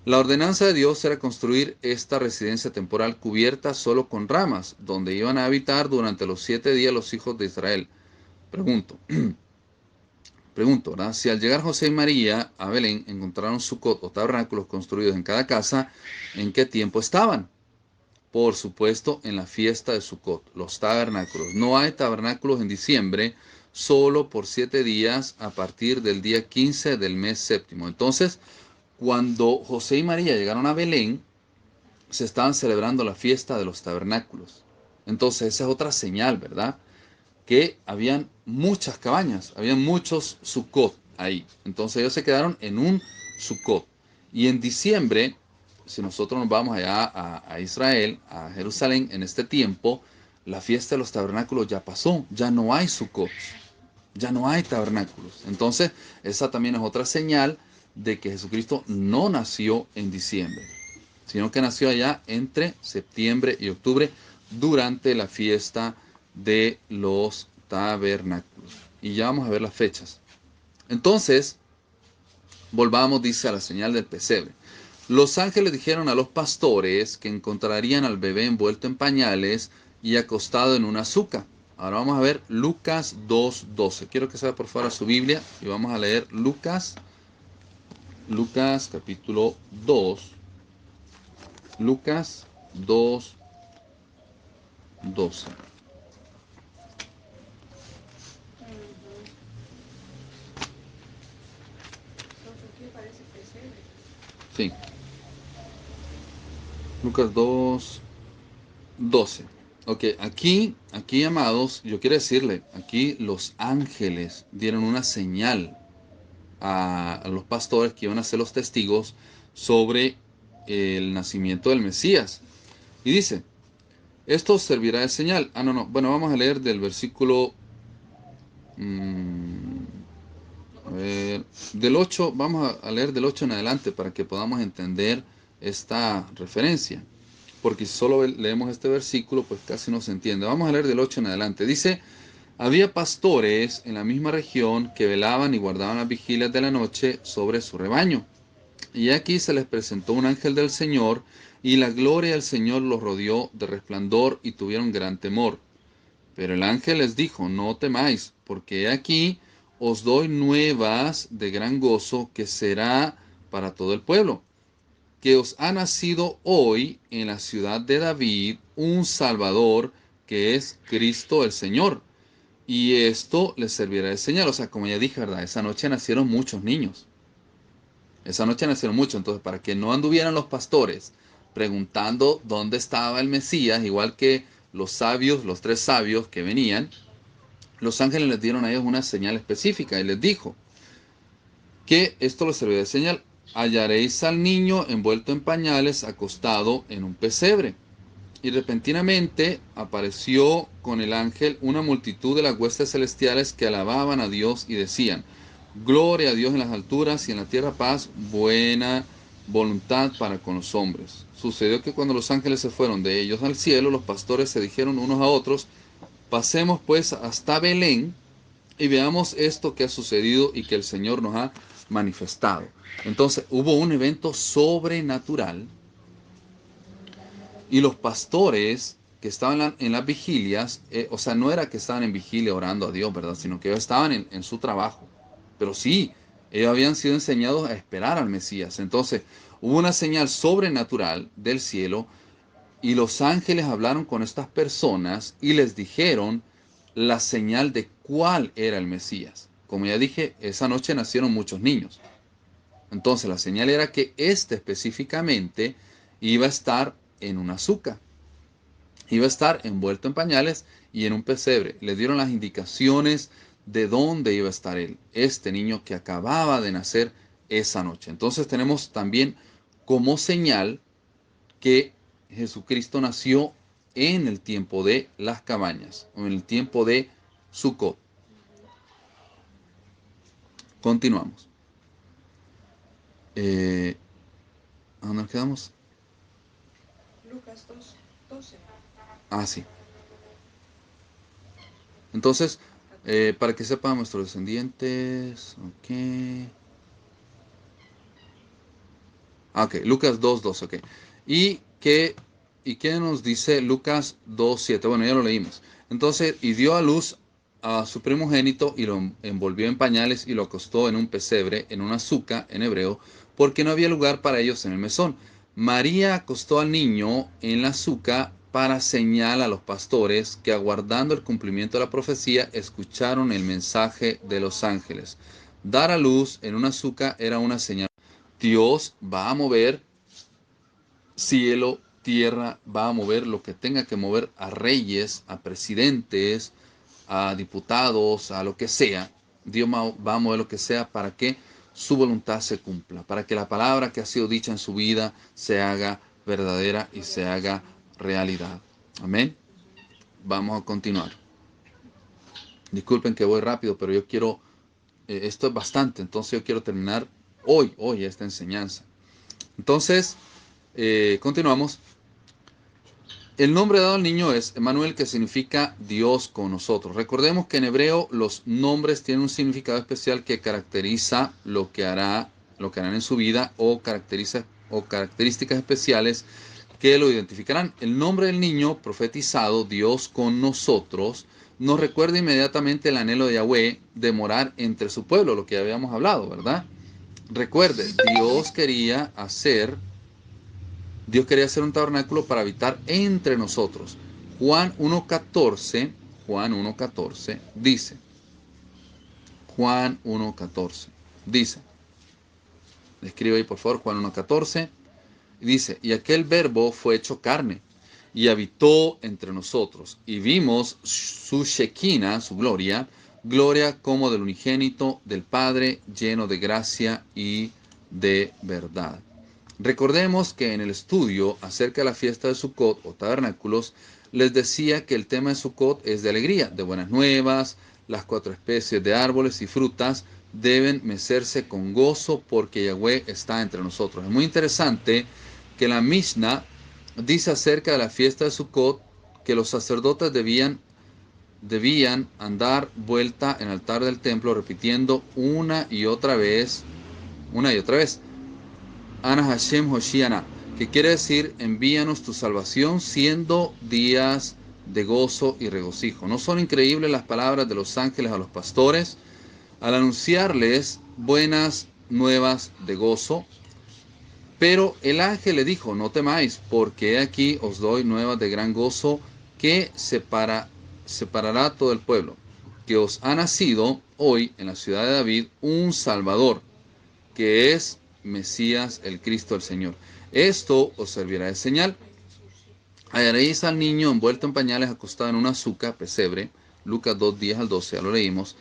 La ordenanza de Dios era construir esta residencia temporal cubierta solo con ramas, donde iban a habitar durante los 7 días los hijos de Israel. Pregunto, ¿verdad? Si al llegar José y María a Belén encontraron Sucot o tabernáculos construidos en cada casa, ¿en qué tiempo estaban? Por supuesto, en la fiesta de Sucot, los tabernáculos. No hay tabernáculos en diciembre, solo por 7 días a partir del día 15 del mes séptimo. Entonces, cuando José y María llegaron a Belén, se estaban celebrando la fiesta de los tabernáculos. Entonces esa es otra señal, ¿verdad? Que habían muchas cabañas, habían muchos Sukkot ahí. Entonces ellos se quedaron en un Sukkot. Y en diciembre, si nosotros nos vamos allá a Israel, a Jerusalén, en este tiempo, la fiesta de los tabernáculos ya pasó, ya no hay Sukkot, ya no hay tabernáculos. Entonces, esa también es otra señal de que Jesucristo no nació en diciembre, sino que nació allá entre septiembre y octubre durante la fiesta de los tabernáculos. Y ya vamos a ver las fechas. Entonces, volvamos, dice, a la señal del pesebre. Los ángeles dijeron a los pastores que encontrarían al bebé envuelto en pañales y acostado en una azuca. Ahora vamos a ver Lucas 2:12. Quiero que salga por fuera su Biblia y vamos a leer Lucas capítulo 2. Lucas 2:12. ¿Qué parece pesebre? Sí. Lucas 2:12. Ok, aquí, amados, yo quiero decirle, aquí los ángeles dieron una señal a los pastores que iban a ser los testigos sobre el nacimiento del Mesías. Y dice, esto servirá de señal. No. Bueno, vamos a leer del versículo a ver, del 8, vamos a leer del 8 en adelante para que podamos entender esta referencia. Porque si solo leemos este versículo, pues casi no se entiende. Vamos a leer del 8 en adelante. Dice, había pastores en la misma región que velaban y guardaban las vigilias de la noche sobre su rebaño. Y aquí se les presentó un ángel del Señor, y la gloria del Señor los rodeó de resplandor y tuvieron gran temor. Pero el ángel les dijo, no temáis, porque aquí os doy nuevas de gran gozo que será para todo el pueblo, que os ha nacido hoy en la ciudad de David un Salvador, que es Cristo el Señor. Y esto les servirá de señal. O sea, como ya dije, ¿verdad? Esa noche nacieron muchos niños. Esa noche nacieron muchos. Entonces, para que no anduvieran los pastores preguntando dónde estaba el Mesías, igual que los sabios, los 3 sabios que venían, los ángeles les dieron a ellos una señal específica y les dijo que esto les servirá de señal. Hallaréis al niño envuelto en pañales, acostado en un pesebre. Y repentinamente apareció con el ángel una multitud de las huestes celestiales que alababan a Dios y decían, gloria a Dios en las alturas y en la tierra paz, buena voluntad para con los hombres. Sucedió que cuando los ángeles se fueron de ellos al cielo, los pastores se dijeron unos a otros, pasemos pues hasta Belén y veamos esto que ha sucedido y que el Señor nos ha manifestado. Entonces hubo un evento sobrenatural. Y los pastores que estaban en las vigilias, o sea, no era que estaban en vigilia orando a Dios, ¿verdad? Sino que ellos estaban en su trabajo. Pero sí, ellos habían sido enseñados a esperar al Mesías. Entonces, hubo una señal sobrenatural del cielo y los ángeles hablaron con estas personas y les dijeron la señal de cuál era el Mesías. Como ya dije, esa noche nacieron muchos niños. Entonces, la señal era que este específicamente iba a estar en una azuca. Iba a estar envuelto en pañales y en un pesebre. Le dieron las indicaciones de dónde iba a estar él, este niño que acababa de nacer esa noche. Entonces tenemos también como señal que Jesucristo nació en el tiempo de las cabañas, o en el tiempo de Sukkot. Continuamos. ¿A dónde nos quedamos? Lucas 2:12. Ah, sí. Entonces, para que sepan nuestros descendientes, ok. Ok, Lucas 2:12, ok. ¿Y qué nos dice Lucas 2:7? Bueno, ya lo leímos. Entonces, y dio a luz a su primogénito y lo envolvió en pañales y lo acostó en un pesebre, en una azuca, en hebreo, porque no había lugar para ellos en el mesón. María acostó al niño en la azuca para señal a los pastores que, aguardando el cumplimiento de la profecía, escucharon el mensaje de los ángeles. Dar a luz en una azuca era una señal. Dios va a mover cielo, tierra, va a mover lo que tenga que mover, a reyes, a presidentes, a diputados, a lo que sea. Dios va a mover lo que sea para que su voluntad se cumpla, para que la palabra que ha sido dicha en su vida se haga verdadera y se haga realidad. Amén. vamos a continuar. Disculpen que voy rápido, pero yo quiero, esto es bastante, entonces yo quiero terminar hoy esta enseñanza. Entonces, continuamos. El nombre dado al niño es Emmanuel, que significa Dios con nosotros. Recordemos que en hebreo los nombres tienen un significado especial que caracteriza lo que harán en su vida o características especiales que lo identificarán. El nombre del niño profetizado, Dios con nosotros, nos recuerda inmediatamente el anhelo de Yahweh de morar entre su pueblo, lo que ya habíamos hablado, ¿verdad? Recuerde, Dios quería hacer un tabernáculo para habitar entre nosotros. Juan 1.14 dice, escribe ahí por favor, Juan 1.14, dice, y aquel verbo fue hecho carne, y habitó entre nosotros, y vimos su Shekinah, su gloria como del unigénito del Padre, lleno de gracia y de verdad. Recordemos que en el estudio acerca de la fiesta de Sukkot o tabernáculos, les decía que el tema de Sukkot es de alegría, de buenas nuevas. Las 4 especies de árboles y frutas deben mecerse con gozo porque Yahweh está entre nosotros. Es muy interesante que la Mishnah dice acerca de la fiesta de Sukkot que los sacerdotes debían andar vuelta en el altar del templo repitiendo una y otra vez, Ana Hashem Hoshiana, que quiere decir envíanos tu salvación siendo días de gozo y regocijo. ¿No son increíbles las palabras de los ángeles a los pastores al anunciarles buenas nuevas de gozo? Pero el ángel le dijo, no temáis, porque aquí os doy nuevas de gran gozo que separará todo el pueblo, que os ha nacido hoy en la ciudad de David un Salvador, que es Mesías, el Cristo, el Señor. Esto os servirá de señal. Hallaréis al niño envuelto en pañales, acostado en una azúcar, pesebre. Lucas 2, 10 al 12, ya lo leímos.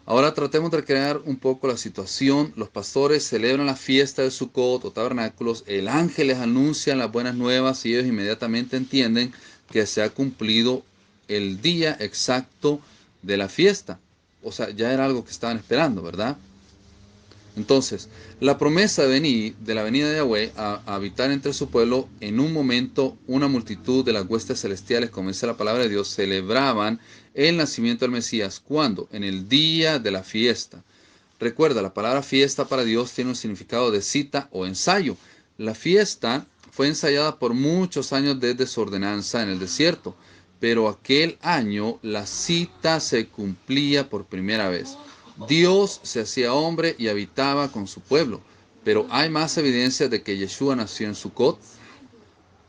Ahora tratemos de recrear un poco la situación. Los pastores celebran la fiesta de Sukkot o tabernáculos. El ángel les anuncia las buenas nuevas y ellos inmediatamente entienden que se ha cumplido el día exacto de la fiesta. O sea, ya era algo que estaban esperando, ¿verdad? Entonces, la promesa de la venida de Yahweh a habitar entre su pueblo, en un momento una multitud de las huestes celestiales, como dice la palabra de Dios, celebraban el nacimiento del Mesías. ¿Cuándo? En el día de la fiesta. Recuerda, la palabra fiesta para Dios tiene un significado de cita o ensayo. La fiesta fue ensayada por muchos años de desordenanza en el desierto, pero aquel año la cita se cumplía por primera vez. Dios se hacía hombre y habitaba con su pueblo, pero hay más evidencias de que Yeshua nació en Sukkot.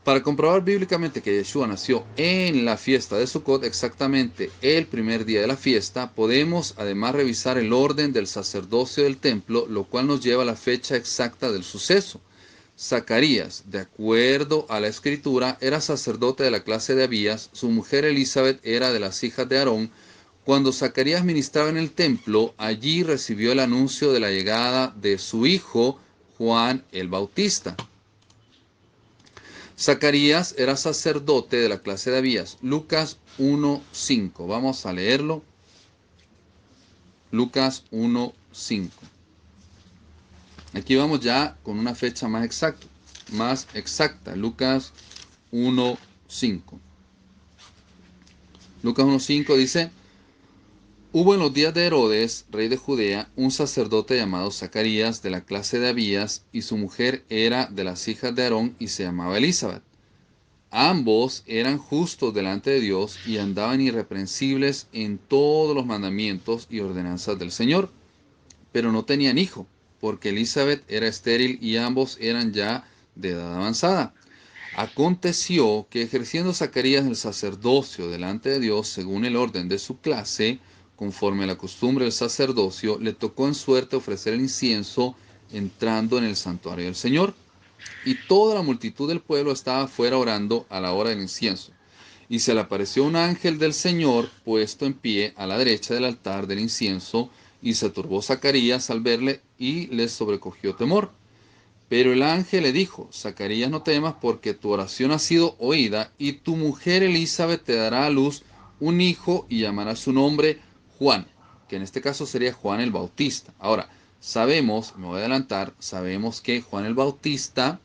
Para comprobar bíblicamente que Yeshua nació en la fiesta de Sukkot, exactamente el primer día de la fiesta, podemos además revisar el orden del sacerdocio del templo, lo cual nos lleva a la fecha exacta del suceso. Zacarías, de acuerdo a la escritura, era sacerdote de la clase de Abías, su mujer Elizabeth era de las hijas de Aarón. Cuando Zacarías ministraba en el templo, allí recibió el anuncio de la llegada de su hijo Juan el Bautista. Zacarías era sacerdote de la clase de Abías. Lucas 1:5. Vamos a leerlo. Lucas 1:5. Aquí vamos ya con una fecha más exacta. Lucas 1:5. Lucas 1:5 dice: Hubo en los días de Herodes, rey de Judea, un sacerdote llamado Zacarías de la clase de Abías, y su mujer era de las hijas de Aarón y se llamaba Elizabeth. Ambos eran justos delante de Dios y andaban irreprensibles en todos los mandamientos y ordenanzas del Señor, pero no tenían hijo, porque Elizabeth era estéril y ambos eran ya de edad avanzada. Aconteció que ejerciendo Zacarías el sacerdocio delante de Dios según el orden de su clase, conforme a la costumbre del sacerdocio, le tocó en suerte ofrecer el incienso entrando en el santuario del Señor. Y toda la multitud del pueblo estaba fuera orando a la hora del incienso. Y se le apareció un ángel del Señor puesto en pie a la derecha del altar del incienso, y se turbó Zacarías al verle y le sobrecogió temor. Pero el ángel le dijo: Zacarías, no temas, porque tu oración ha sido oída, y tu mujer Elizabeth te dará a luz un hijo y llamará su nombre Juan, que en este caso sería Juan el Bautista. Ahora, sabemos, me voy a adelantar, sabemos que Juan el Bautista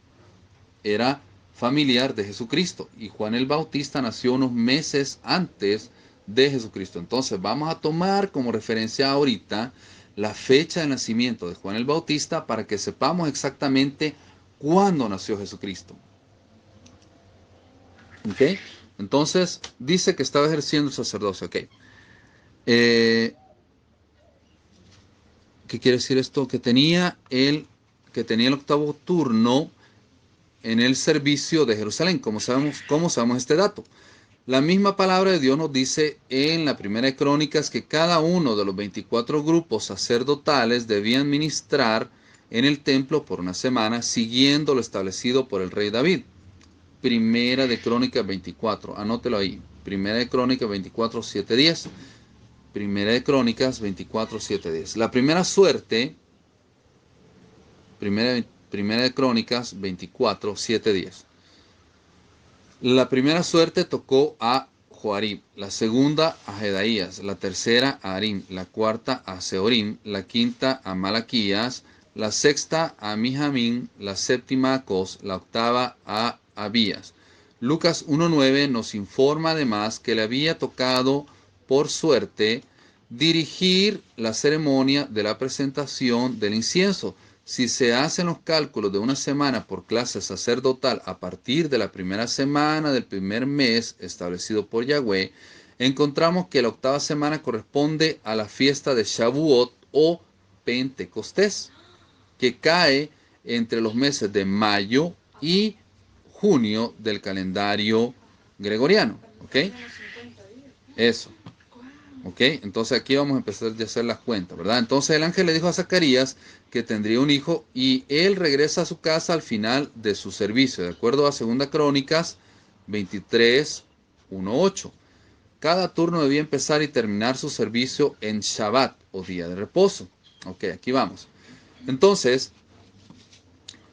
era familiar de Jesucristo y Juan el Bautista nació unos meses antes de Jesucristo. Entonces vamos a tomar como referencia ahorita la fecha de nacimiento de Juan el Bautista para que sepamos exactamente cuándo nació Jesucristo. ¿Ok? Entonces dice que estaba ejerciendo el sacerdocio. ¿Ok? ¿Qué quiere decir esto? Que tenía el octavo turno en el servicio de Jerusalén. ¿Cómo sabemos este dato? La misma palabra de Dios nos dice en la primera de Crónicas que cada uno de los 24 grupos sacerdotales debían ministrar en el templo por una semana, siguiendo lo establecido por el rey David. Primera de Crónicas 24, anótelo ahí. Primera de Crónicas 24, 7, 10. Primera de Crónicas 24, 7, 10. La primera suerte, primera de Crónicas 24, 7, 10. La primera suerte tocó a Joarib, la segunda a Jedaías, la tercera a Arim, la cuarta a Seorim, la quinta a Malaquías, la sexta a Mijamín, la séptima a Cos, la octava a Abías. Lucas 1.9 nos informa además que le había tocado por suerte dirigir la ceremonia de la presentación del incienso. Si se hacen los cálculos de una semana por clase sacerdotal a partir de la primera semana del primer mes establecido por Yahweh, encontramos que la octava semana corresponde a la fiesta de Shavuot o Pentecostés, que cae entre los meses de mayo y junio del calendario gregoriano. ¿Ok? Eso. ¿Ok? Entonces aquí vamos a empezar ya a hacer las cuentas, ¿verdad? Entonces el ángel le dijo a Zacarías que tendría un hijo y él regresa a su casa al final de su servicio, de acuerdo a 2 Crónicas 23, 1, 8. Cada turno debía empezar y terminar su servicio en Shabbat o día de reposo. Ok, aquí vamos. Entonces,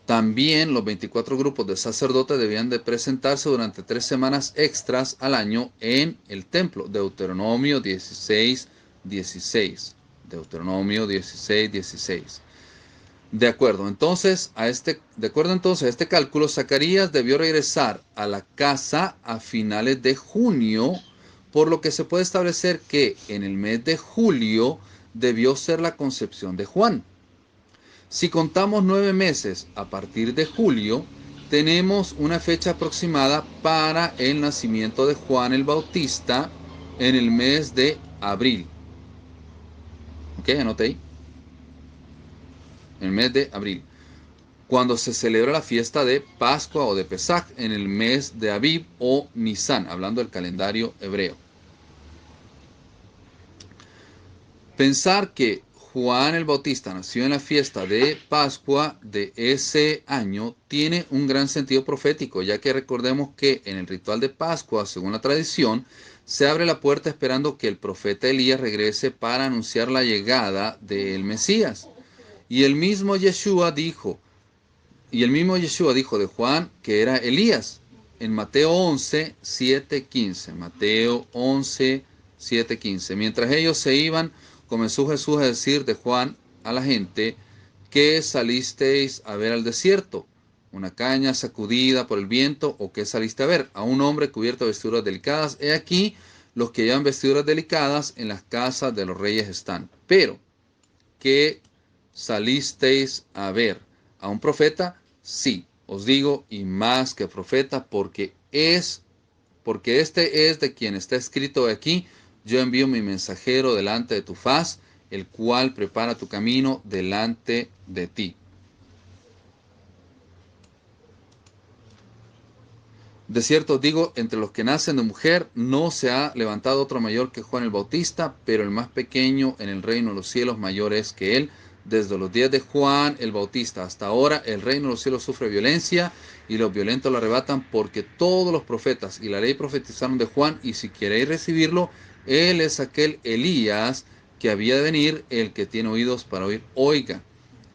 también los 24 grupos de sacerdotes debían de presentarse durante 3 semanas extras al año en el templo. Deuteronomio 16, 16. Deuteronomio 16, 16. De acuerdo entonces a este cálculo, Zacarías debió regresar a la casa a finales de junio, por lo que se puede establecer que en el mes de julio debió ser la concepción de Juan. Si contamos 9 meses a partir de julio, tenemos una fecha aproximada para el nacimiento de Juan el Bautista en el mes de abril. Ok, anote ahí. En el mes de abril. Cuando se celebra la fiesta de Pascua o de Pesach en el mes de Abib o Nisan, hablando del calendario hebreo. Pensar que Juan el Bautista nació en la fiesta de Pascua de ese año tiene un gran sentido profético, ya que recordemos que en el ritual de Pascua, según la tradición, se abre la puerta esperando que el profeta Elías regrese para anunciar la llegada del Mesías. Y el mismo Yeshua dijo de Juan que era Elías en Mateo 11, 7, 15. Mateo 11, 7, 15. Mientras ellos se iban, comenzó Jesús a decir de Juan a la gente: ¿qué salisteis a ver al desierto? ¿Una caña sacudida por el viento? ¿O qué saliste a ver? A un hombre cubierto de vestiduras delicadas. He aquí, los que llevan vestiduras delicadas en las casas de los reyes están. Pero, ¿qué salisteis a ver? ¿A un profeta? Sí, os digo, y más que profeta, porque este es de quien está escrito aquí: yo envío mi mensajero delante de tu faz, el cual prepara tu camino delante de ti. De cierto os digo, entre los que nacen de mujer no se ha levantado otro mayor que Juan el Bautista, pero el más pequeño en el reino de los cielos mayor es que él. Desde los días de Juan el Bautista hasta ahora, el reino de los cielos sufre violencia y los violentos lo arrebatan, porque todos los profetas y la ley profetizaron de Juan, y si queréis recibirlo, él es aquel Elías que había de venir. El que tiene oídos para oír, oiga.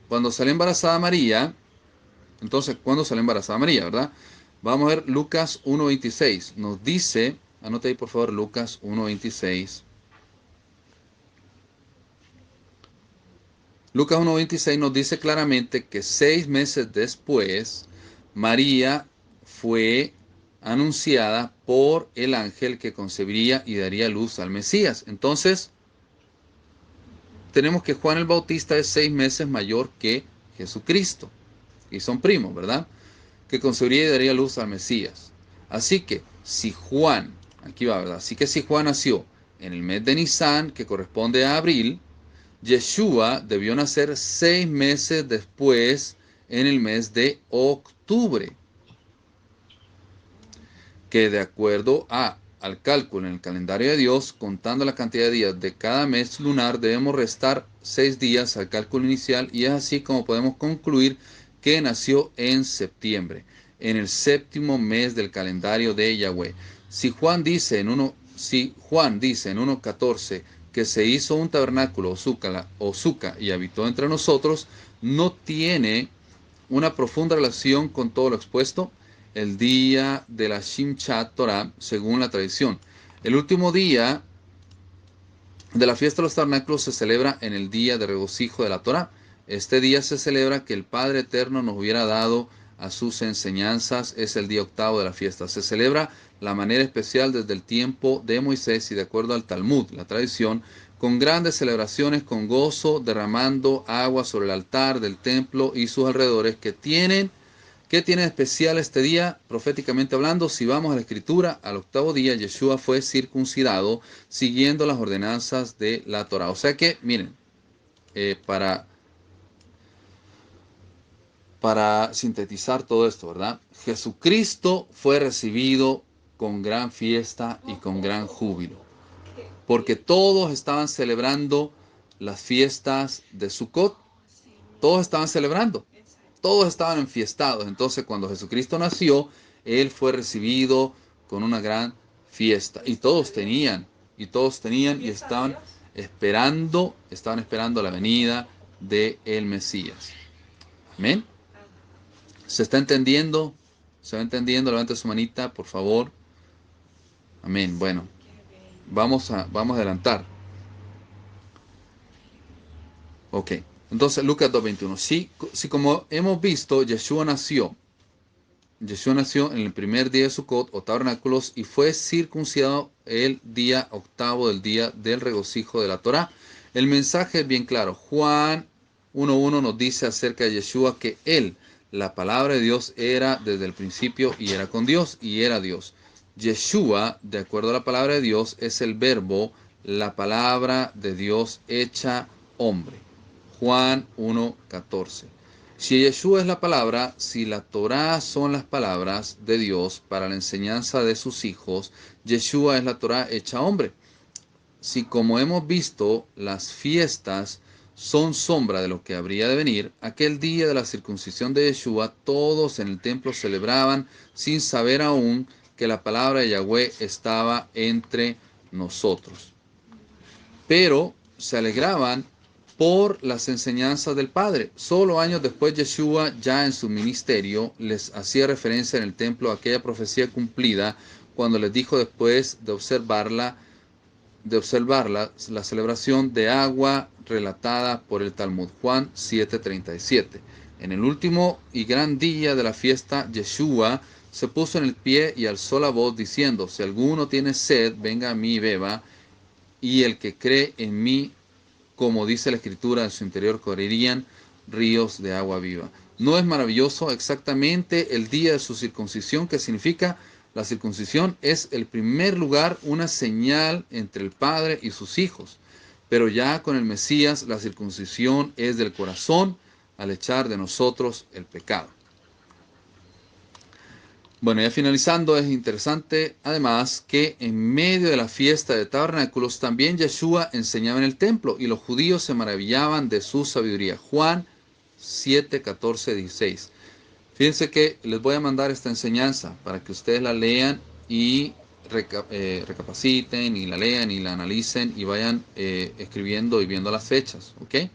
Cuando sale embarazada María, ¿verdad? Vamos a ver Lucas 1.26. Nos dice Anote ahí por favor Lucas 1:26. Lucas 1:26 nos dice claramente que 6 meses después, María fue anunciada por el ángel que concebiría y daría luz al Mesías. Entonces, tenemos que Juan el Bautista es 6 meses mayor que Jesucristo. Y son primos, ¿verdad? Que concebiría y daría luz al Mesías. Así que, si Juan, aquí va, ¿verdad? Así que si Juan nació en el mes de Nisan, que corresponde a abril, Yeshua debió nacer 6 meses después, en el mes de octubre, que de acuerdo al cálculo en el calendario de Dios, contando la cantidad de días de cada mes lunar, debemos restar 6 días al cálculo inicial, y es así como podemos concluir que nació en septiembre, en el séptimo mes del calendario de Yahweh. Si Juan dice en 1:14 que se hizo un tabernáculo o suca y habitó entre nosotros, no tiene una profunda relación con todo lo expuesto. El día de la Shimchat Torah, según la tradición. El último día de la fiesta de los tabernáculos se celebra en el día de regocijo de la Torah. Este día se celebra que el Padre Eterno nos hubiera dado a sus enseñanzas. Es el día octavo de la fiesta. Se celebra la manera especial desde el tiempo de Moisés y de acuerdo al Talmud, la tradición, con grandes celebraciones, con gozo, derramando agua sobre el altar del templo y sus alrededores. ¿Qué tiene especial este día, proféticamente hablando? Si vamos a la Escritura, al octavo día Yeshua fue circuncidado siguiendo las ordenanzas de la Torah. O sea que, miren, para sintetizar todo esto, ¿verdad? Jesucristo fue recibido con gran fiesta y con gran júbilo, porque todos estaban celebrando las fiestas de Sukkot. Todos estaban celebrando. Todos estaban enfiestados. Entonces, cuando Jesucristo nació, Él fue recibido con una gran fiesta. Y todos tenían y estaban esperando la venida del Mesías. Amén. ¿Se está entendiendo? ¿Se va entendiendo? Levante su manita, por favor. Amén. Bueno, vamos a adelantar. Ok. Entonces, Lucas 2:21. Si como hemos visto, Yeshua nació en el primer día de Sukkot o tabernáculos y fue circuncidado el día octavo del día del regocijo de la Torá. El mensaje es bien claro. Juan 1:1 nos dice acerca de Yeshua que Él, la palabra de Dios, era desde el principio y era con Dios y era Dios. Yeshua, de acuerdo a la palabra de Dios, es el verbo, la palabra de Dios hecha hombre. Juan 1:14. Si Yeshua es la palabra, si la Torá son las palabras de Dios para la enseñanza de sus hijos, Yeshua es la Torá hecha hombre. Si como hemos visto, las fiestas son sombra de lo que habría de venir, aquel día de la circuncisión de Yeshua, todos en el templo celebraban sin saber aún que la palabra de Yahweh estaba entre nosotros. Pero se alegraban por las enseñanzas del Padre. Solo años después, Yeshua, ya en su ministerio, les hacía referencia en el templo a aquella profecía cumplida, cuando les dijo después de observarla, la celebración de agua relatada por el Talmud. Juan 7:37. En el último y gran día de la fiesta, Yeshua se puso en el pie y alzó la voz diciendo: si alguno tiene sed, venga a mí y beba, y el que cree en mí, como dice la Escritura, en su interior correrían ríos de agua viva. ¿No es maravilloso exactamente el día de su circuncisión? ¿Qué significa? La circuncisión es el primer lugar una señal entre el Padre y sus hijos. Pero ya con el Mesías, la circuncisión es del corazón al echar de nosotros el pecado. Bueno, ya finalizando, es interesante además que en medio de la fiesta de tabernáculos también Yeshua enseñaba en el templo y los judíos se maravillaban de su sabiduría. Juan 7:14-16. Fíjense que les voy a mandar esta enseñanza para que ustedes la lean y recapaciten y la lean y la analicen y vayan escribiendo y viendo las fechas, ¿ok?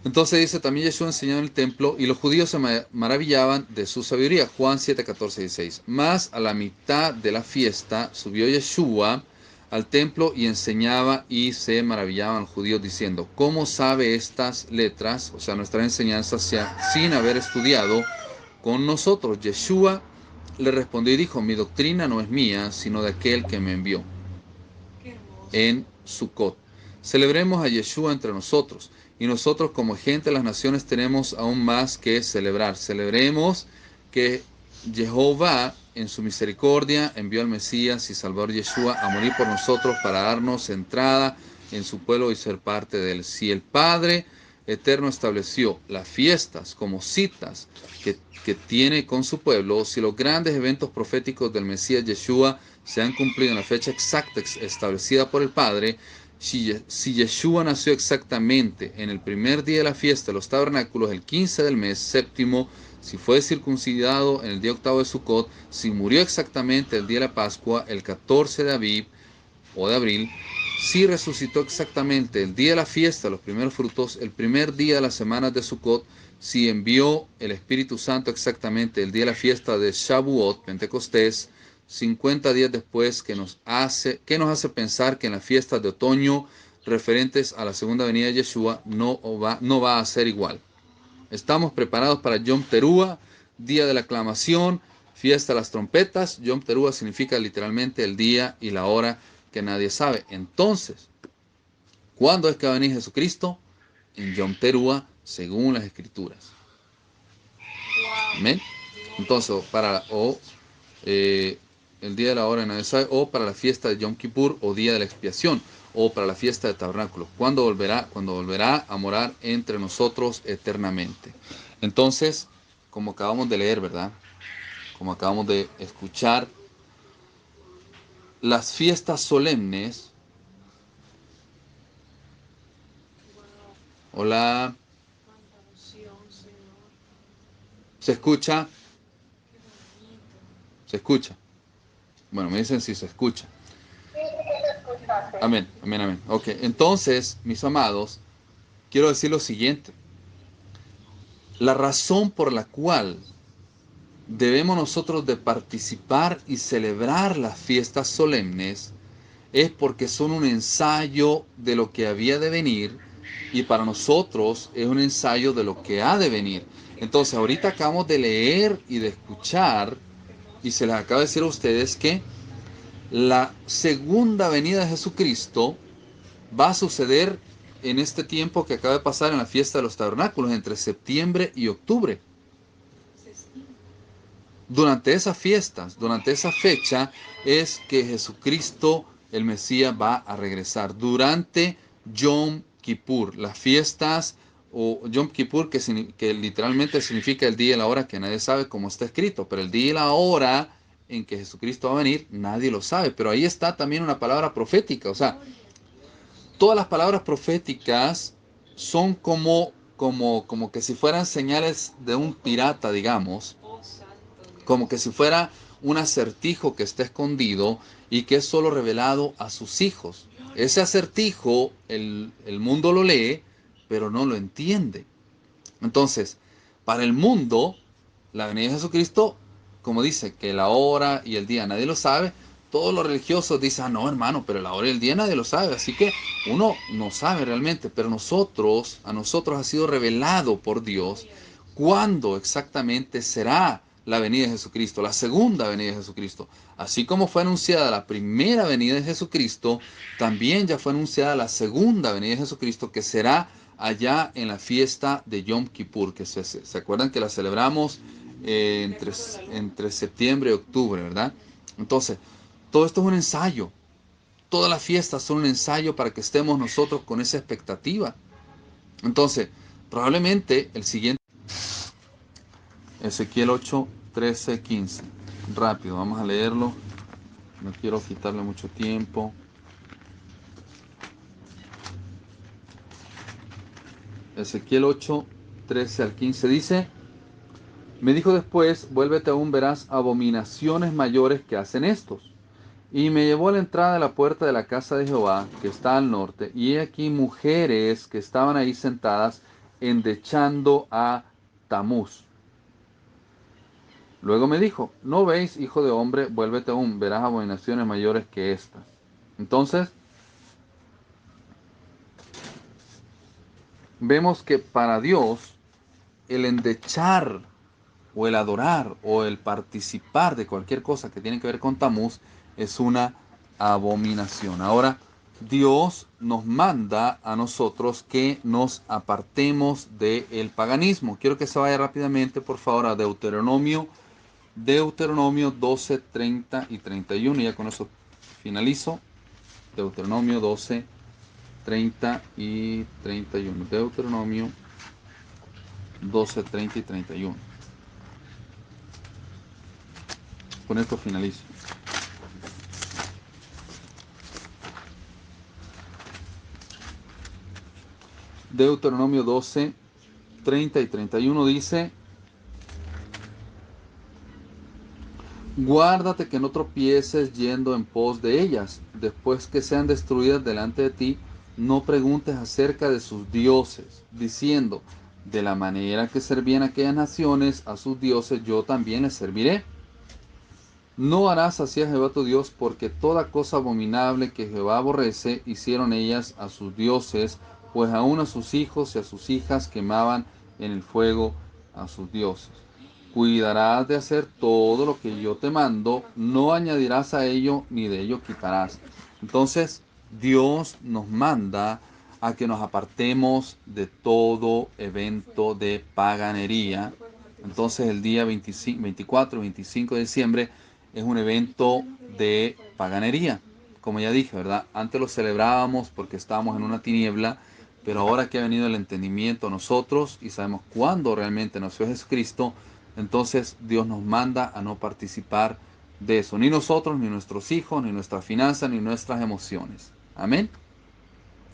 Entonces dice, también Yeshua enseñaba en el templo y los judíos se maravillaban de su sabiduría. Juan 7, 14 y 16. Más a la mitad de la fiesta subió Yeshua al templo y enseñaba y se maravillaban los judíos diciendo, ¿cómo sabe estas letras, o sea, nuestras enseñanzas, sin haber estudiado con nosotros? Yeshua le respondió y dijo, mi doctrina no es mía, sino de aquel que me envió. Qué hermoso. En Sukkot. Celebremos a Yeshua entre nosotros. Y nosotros como gente de las naciones tenemos aún más que celebrar. Celebremos que Jehová en su misericordia envió al Mesías y Salvador Yeshua a morir por nosotros para darnos entrada en su pueblo y ser parte de él. Si el Padre Eterno estableció las fiestas como citas que tiene con su pueblo, si los grandes eventos proféticos del Mesías Yeshua se han cumplido en la fecha exacta establecida por el Padre, si Yeshua nació exactamente en el primer día de la fiesta de los tabernáculos, el 15 del mes séptimo, si fue circuncidado en el día octavo de Sukkot, si murió exactamente el día de la Pascua, el 14 de Aviv o de abril, si resucitó exactamente el día de la fiesta, los primeros frutos, el primer día de las semanas de Sukkot, si envió el Espíritu Santo exactamente el día de la fiesta de Shavuot, Pentecostés, 50 días después, que nos hace pensar que en las fiestas de otoño referentes a la segunda venida de Yeshua no va a ser igual. Estamos preparados para Yom Teruah, día de la aclamación, fiesta de las trompetas. Yom Teruah significa literalmente el día y la hora que nadie sabe. Entonces, ¿cuándo es que va a venir Jesucristo? En Yom Teruah, según las Escrituras. Amén. Entonces, el día de la hora de nadie sabe, o para la fiesta de Yom Kippur, o día de la expiación, o para la fiesta de tabernáculos. ¿Cuándo volverá? Cuando volverá a morar entre nosotros eternamente. Entonces, como acabamos de leer, ¿verdad? Como acabamos de escuchar, las fiestas solemnes. Hola, Cuánta unción, Señor. ¿se escucha? Qué bonito. ¿Se escucha? Bueno, me dicen si se escucha. Sí, sí que se escucha, sí. Amén, amén, amén. Ok, entonces, mis amados, quiero decir lo siguiente. La razón por la cual debemos nosotros de participar y celebrar las fiestas solemnes es porque son un ensayo de lo que había de venir y para nosotros es un ensayo de lo que ha de venir. Entonces, ahorita acabamos de leer y de escuchar y se les acaba de decir a ustedes que la segunda venida de Jesucristo va a suceder en este tiempo que acaba de pasar en la fiesta de los tabernáculos, entre septiembre y octubre. Se estima. Durante esas fiestas, durante esa fecha, es que Jesucristo, el Mesías, va a regresar. Durante Yom Kippur, las fiestas, o Yom Kippur, que literalmente significa el día y la hora que nadie sabe cómo está escrito, pero el día y la hora en que Jesucristo va a venir, nadie lo sabe. Pero ahí está también una palabra profética, o sea, todas las palabras proféticas son como que si fueran señales de un pirata, digamos, Oh, santo Dios. como que si fuera un acertijo que está escondido y que es solo revelado a sus hijos. Ese acertijo el mundo lo lee, pero no lo entiende. Entonces, para el mundo, la venida de Jesucristo, como dice, que la hora y el día nadie lo sabe, todos los religiosos dicen, ah, no, hermano, pero la hora y el día nadie lo sabe, así que uno no sabe realmente, pero a nosotros ha sido revelado por Dios cuándo exactamente será la venida de Jesucristo, la segunda venida de Jesucristo. Así como fue anunciada la primera venida de Jesucristo, también ya fue anunciada la segunda venida de Jesucristo, que será allá en la fiesta de Yom Kippur, que se acuerdan que la celebramos entre septiembre y octubre, ¿verdad? Entonces, todo esto es un ensayo. Todas las fiestas son un ensayo para que estemos nosotros con esa expectativa. Entonces, probablemente el siguiente, Ezequiel 8, 13, 15. Rápido, vamos a leerlo. No quiero quitarle mucho tiempo. Ezequiel 8, 13 al 15 dice: me dijo después, vuélvete aún, verás abominaciones mayores que hacen estos. Y me llevó a la entrada de la puerta de la casa de Jehová, que está al norte, y he aquí mujeres que estaban ahí sentadas, endechando a Tamuz. Luego me dijo, ¿no veis, hijo de hombre? Vuélvete aún, verás abominaciones mayores que estas. Entonces, vemos que para Dios, el endechar o el adorar o el participar de cualquier cosa que tiene que ver con Tamuz es una abominación. Ahora, Dios nos manda a nosotros que nos apartemos del paganismo. Quiero que se vaya rápidamente, por favor, a Deuteronomio 12, 30 y 31. Y ya con eso finalizo. Deuteronomio 12, 30 y 31. Deuteronomio 12, 30 y 31. Con esto finalizo. Deuteronomio 12, 30 y 31 dice: Guárdate que no tropieces yendo en pos de ellas. Después que sean destruidas delante de ti, no preguntes acerca de sus dioses, diciendo: de la manera que servían aquellas naciones a sus dioses, yo también les serviré. No harás así a Jehová tu Dios, porque toda cosa abominable que Jehová aborrece, hicieron ellas a sus dioses, pues aún a sus hijos y a sus hijas quemaban en el fuego a sus dioses. Cuidarás de hacer todo lo que yo te mando, no añadirás a ello ni de ello quitarás. Entonces, Dios nos manda a que nos apartemos de todo evento de paganería. Entonces, el día 25, 24 y 25 de diciembre es un evento de paganería. Como ya dije, ¿verdad? Antes lo celebrábamos porque estábamos en una tiniebla, pero ahora que ha venido el entendimiento a nosotros y sabemos cuándo realmente nació Jesucristo, entonces Dios nos manda a no participar de eso. Ni nosotros, ni nuestros hijos, ni nuestras finanzas, ni nuestras emociones. Amén.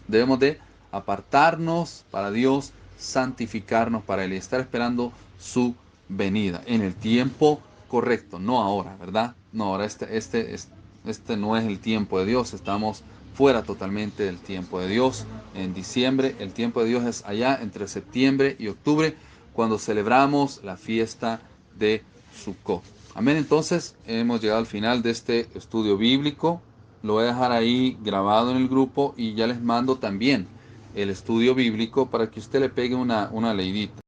Debemos de apartarnos para Dios, santificarnos para Él y estar esperando su venida en el tiempo correcto, no ahora, ¿verdad? No, ahora este no es el tiempo de Dios, estamos fuera totalmente del tiempo de Dios. En diciembre, el tiempo de Dios es allá entre septiembre y octubre, cuando celebramos la fiesta de Sukkot. Amén. Entonces, hemos llegado al final de este estudio bíblico. Lo voy a dejar ahí grabado en el grupo y ya les mando también el estudio bíblico para que usted le pegue una leidita.